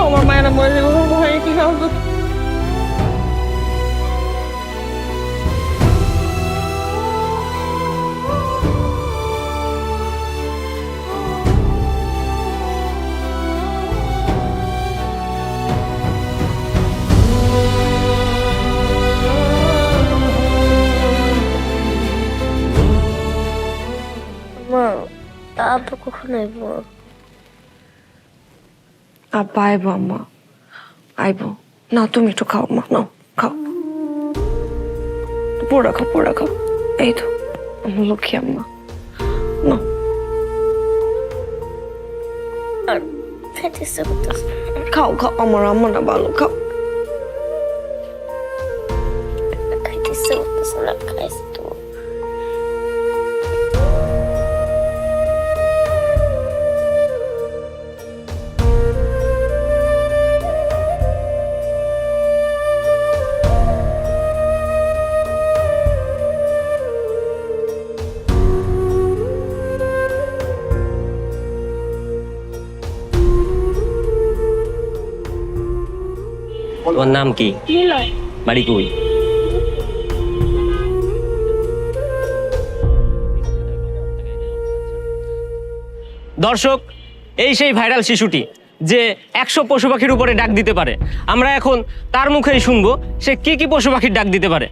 আমার মায়েরা মরে যাবো ভাই, কি হবে? মা, আব্বা কখন আইব? আব্বা আইবো আম্মা, আইবো। না তুমি একটু খাও মা, নাও খাও, পুরা খাও। এই তো আমার লক্ষ্মী আম্মা, নাও। আর খেতে ইচ্ছে করতেছে। খাও আমার আম্মা না ভালো, খাও। খাইতে ইচ্ছে করতেছে না, খাইছি তো। তোমার নাম কি? বাড়ি কই? দর্শক, এই সেই ভাইরাল শিশুটি যে 100 পশু পাখির উপরে ডাক দিতে পারে। আমরা এখন তার মুখেই শুনবো সে কি কি পশু পাখির ডাক দিতে পারে।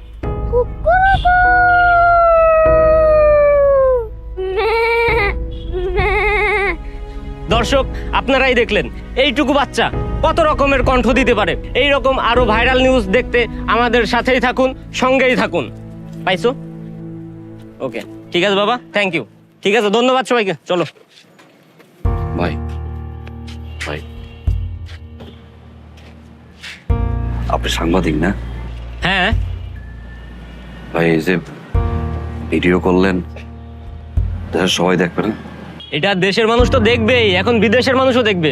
দর্শক, আপনারাই দেখলেন এইটুকু বাচ্চা কত রকমের কণ্ঠ দিতে পারে। এই রকম আরো ভাইরাল নিউজ দেখতে আমাদের সাথেই থাকুন, সঙ্গেই থাকুন। পাইছো? ওকে, ঠিক আছে বাবা, থ্যাংক ইউ। ঠিক আছে, ধন্যবাদ সবাইকে। চলো ভাই আপনি সাংবাদিক না? হ্যাঁ ভাই, এই যে ভিডিও করলেন, সবাই দেখবে না? এটা দেশের মানুষ তো দেখবেই, এখন বিদেশের মানুষও দেখবে।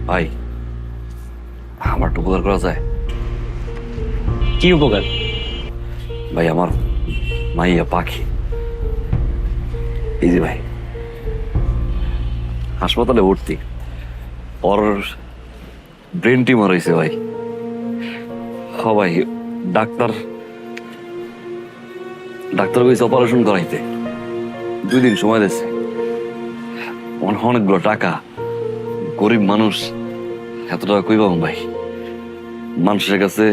ভাই আমার একটু উপকার করা যায়? কি উপকার? ভাই আমার মাইয়া পাখি, এই যে ভাই হাসপাতালে ভর্তি, ওর ব্রেন টিউমার হয়েছে ভাই। হ ভাই, ডাক্তার কইছে অপারেশন করাইতে, 2 দিন সময় দিয়েছে। অনেকগুলো টাকা, গরিব মানুষ, এত টাকা কই পাবো ভাই? মানুষের কাছে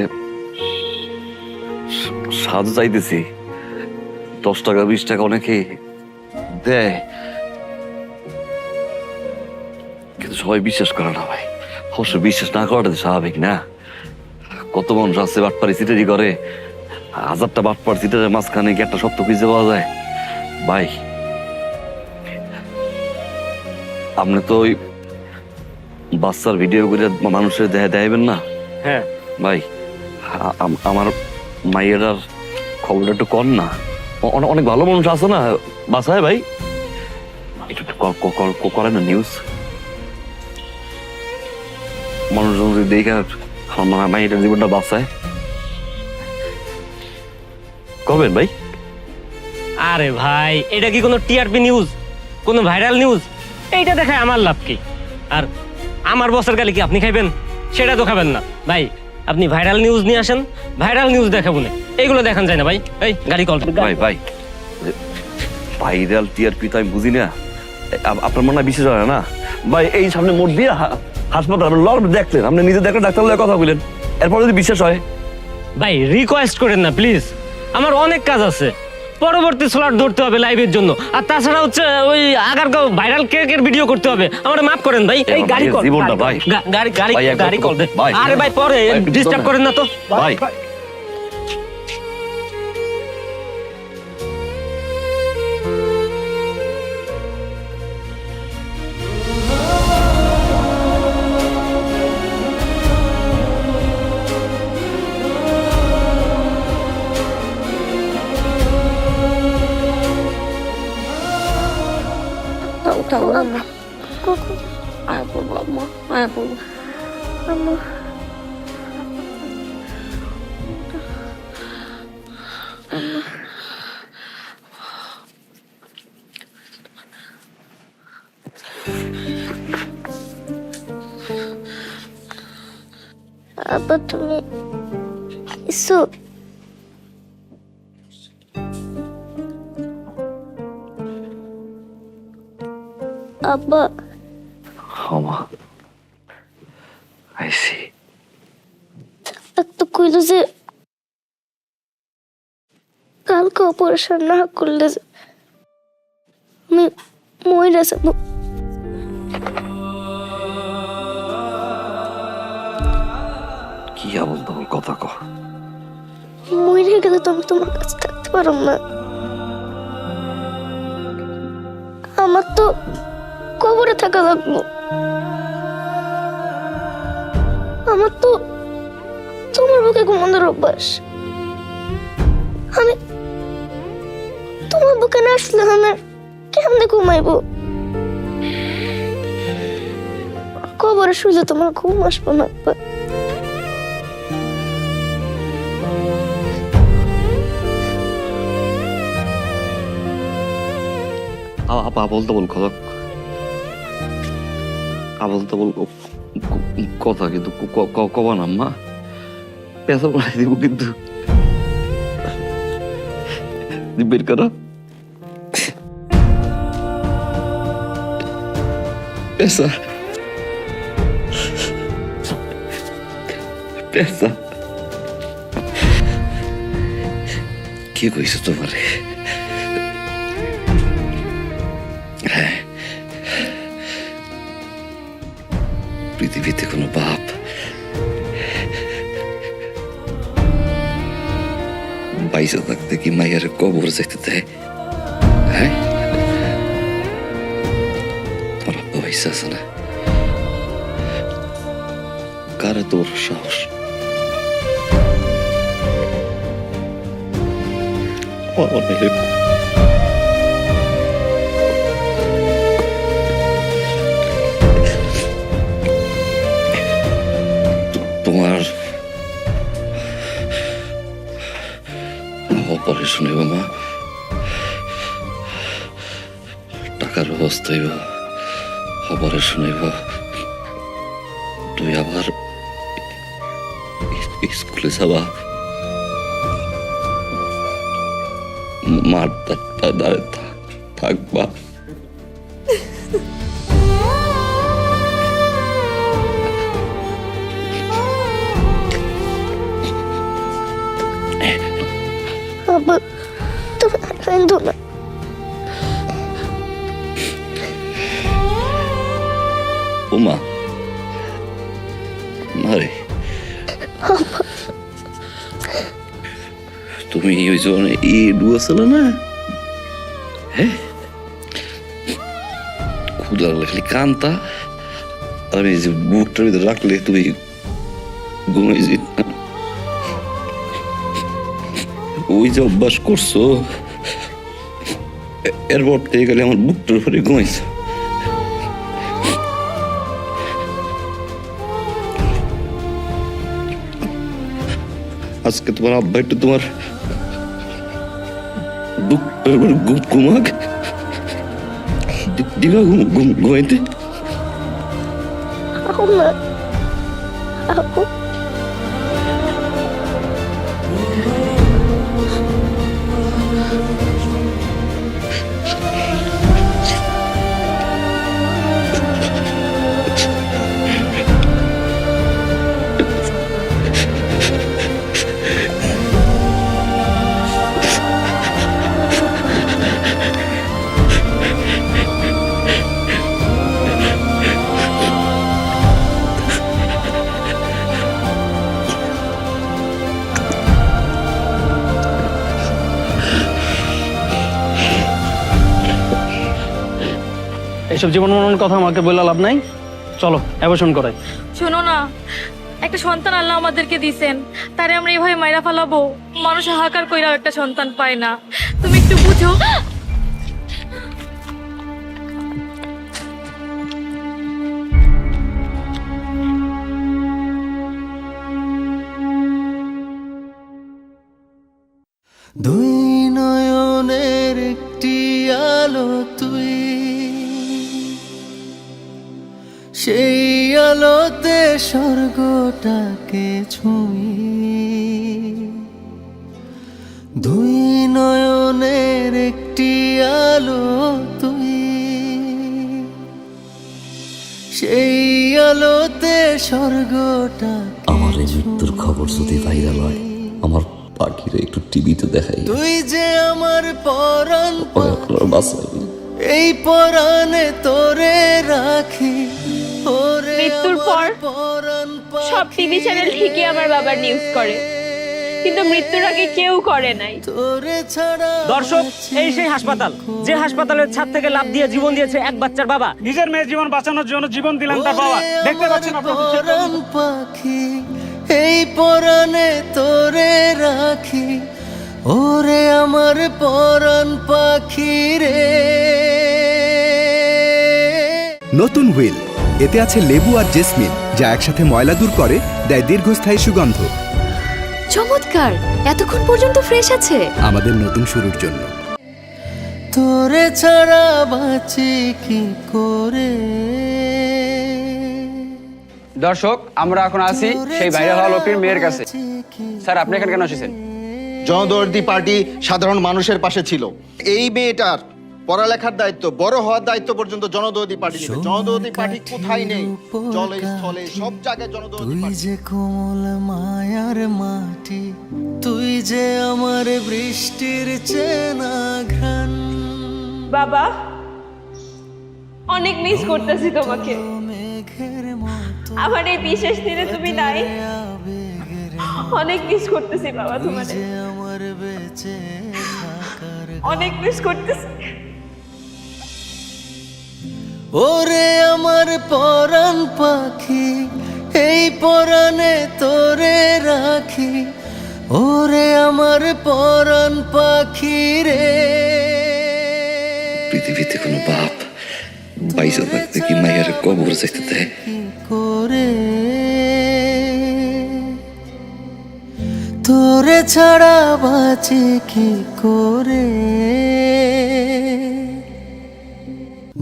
সাহায্য চাইতেছি, 10 টাকা 20 টাকা অনেকে দেয়, কিন্তু সবাই বিশ্বাস করে না ভাই। অবশ্য বিশ্বাস না করাটা তো স্বাভাবিক না? কত মানুষ আছে বাটপারি সিটারি করে, 1000টা বাটপার সিটারের মাঝখানে কি একটা সত্য খুঁজে পাওয়া যায়? ভাই আপনি তো ওই বাচ্চার ভিডিও করে মানুষের দেখাইবেন না? হ্যাঁ ভাই আমার মাইয়ের খবরটা একটু কর না। অনেক ভালো মানুষ আছে না বাসায়, ভাই একটু করে না নিউজ। মানুষজন যদি দেখে আমার মাইয়ের জীবনটা বাঁচায়, করবেন ভাই? আরে ভাই, এটা কি কোনো টিআরপি নিউজ, কোনো ভাইরাল নিউজ? এইটা দেখায় আমার লাভ কি? আর আমার বসের গালি কি আপনি খাইবেন? সেটা তো খাবেন না ভাই। আপনি ভাইরাল নিউজ নিয়ে আসেন, ভাইরাল নিউজ দেখাবো না, এইগুলো দেখান যায় না ভাই। এই গাড়ি কল। ভাই ভাইরাল টিআরপি তো আমি বুঝি না, আপনার মনে হয় বিশ্বাস হয় না ভাই? এই সামনে মোট দিয়ে হাসপাতাল দেখলেন, আপনি নিজে দেখলেন, ডাক্তার লয়ে কথা বললেন, এরপর যদি বিশ্বাস হয়? ভাই রিকোয়েস্ট করেন না প্লিজ, আমার অনেক কাজ আছে, পরবর্তী স্লট ধরতে হবে লাইভের জন্য, আর তাছাড়া হচ্ছে ওই আগারগাঁও ভাইরাল কেকের ভিডিও করতে হবে। আমার মাফ করেন ভাই। এই গাড়ি কল, জীবনটা ভাই, গাড়ি কল দে। আরে ভাই পরে ডিস্টার্ব করেন না তো ভাই। আব্বা তুমি কিছু আব্বা ক্ষমা আইসি। তো কইল যে কালকে অপারেশন না করলে আমি মইরা যাব। কি আবল তাবল কথা কহ? মইরা গেলে তো আমি তোমার কাছে থাকতে পারব না। আমার তো কবরে থাকা লাগবো। আমার তো তোমার বুকে ঘুমানোর অভ্যাস। আমি তোমার বুকে না আসলে আমার কেমনে ঘুমাইবো? কবরে শুলে তোমার ঘুম আসবো না। আবল তাবল কথা, আবল তাবল কথা কিন্তু কবা না মা, পেশা বানাই দিব কিন্তু। বের করো পেশা, পেশা কি কইছো তোমারে? পৃথিবীতে কোনো বাপ বাইসা থাকতে কি মাইয়ার কবর যেতে দেয়? হ্যাঁ, তোমার আব্বা বাইসা আছে না? কারা তোর সাহস? আমার মেয়ে অপারেশন হইব মা, টাকার ব্যবস্থা হইব, অপারেশন হইব, তুই আবার স্কুলে যাবা, মার দ্বারে থাকবা। আব্বা তুমি আর কাঁদো না। ও মা, মারে তুমি ওই যে ডুয়াছিল না, হ্যাঁ ক্ষুধা লাগলে খালি কান্তা, আর আমি যে বুকটার ভিতরে রাখলে তুমি ঘুমাই যেত না। ওই যে অভ্যাস করছো, এরপর থেকে গেলে আমার বুকটার উপরে ঘুমাইছো। আজকে তোমার আব্বা একটু তোমার বুকটার উপরে ঘুমাক দিবা, ঘুমাইতে। এইসব জীবন মরণের কথা আমাকে বলে লাভ নাই, চলো অ্যাবর্শন করাই। শোনো না, একটা সন্তান আল্লাহ আমাদেরকে দিছেন, তারে আমরা এইভাবে মাইরা ফেলাবো? মানুষ হাহাকার কইরাও একটা সন্তান পায় না, তুমি একটু বুঝো। দুই নয়নের একটি আলো তুই, সেই আলোতে স্বর্গটাকে ছুঁই। দুই নয়নের একটি আলো তুই, সেই আলোতে স্বর্গটাকে আমার এই মৃত্যুর খবর যদি ভাইরাল হয়, আমার পাখিরা একটু টিভিতে দেখাই, তুই যে আমার পরাণ বাসাই, এই পরাণে তোরে রাখি। মৃত্যুর পর সব টিভি চ্যানেল ঠিকই আমার বাবার নিউজ করে, কিন্তু মৃত্যুর আগে কেউ করে নাই। দর্শক, এই সেই হাসপাতাল, যে হাসপাতালের ছাদ থেকে লাফ দিয়ে জীবন দিয়েছে এক বাচ্চার বাবা। নিজের মেয়ের জীবন বাঁচানোর জন্য জীবন দিলেন তার বাবা। দেখতে পাচ্ছেন পরাণ পাখি, এই পরাণে তোরে রাখি। ওরে আমার পরাণ পাখি রে। নতুন হুইল, এতে আছে লেবু আর জেসমিন, যা একসাথে ময়লা দূর করে, দেয় দীর্ঘস্থায়ী সুগন্ধ। চমৎকার, এতক্ষণ পর্যন্ত ফ্রেশ আছে। আমাদের নতুন শুরুর জন্য। তোরে ছাড়া বাঁচি কি করে। দর্শক, আমরা এখন আছি সেই ভাইরাল হওয়া লোকের মেয়ের কাছে। স্যার, আপনি এখানে কেন এসেছেন? জনদরদি পার্টি সাধারণ মানুষের পাশে ছিল। এই মেয়েটার পড়ালেখার দায়িত্ব, বড় হওয়ার দায়িত্ব পর্যন্ত জনদরদি পার্টি নেবে। জনদরদি পার্টি কোথায় নেই, জলে স্থলে সব জায়গায় জনদরদি তুই যে কোমল মায়ার মাটি, তুই যে আমার বৃষ্টির চেনা ঘ্রাণ। বাবা, অনেক মিস করতেছি তোমাকে। আমার এই বিশেষ দিনে তুমি নাই, অনেক মিস করতেছি বাবা তোমাকে, অনেক মিস করতেছি। ওরে আমার পরাণ পাখি, এই পরাণে তোরে রাখি। ওরে আমার পরাণ পাখি রে। পৃথিবীতে কোনো বাপ বাইসা থাকতে কি মায়ের কবর যাইতে দেয়? তোরে ছাড়া বাঁচে কি করে,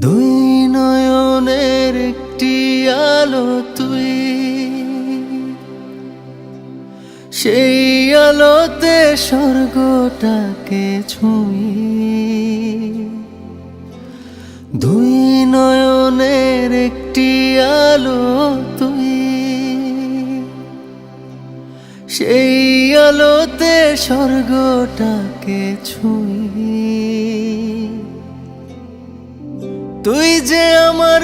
দুই নয়নের একটি আলো তুই, সেই আলোতে স্বর্গটাকে ছুঁই, দুই নয়নের একটি আলো তুই, সেই আলোতে স্বর্গটাকে ছুঁই, তুই যে আমার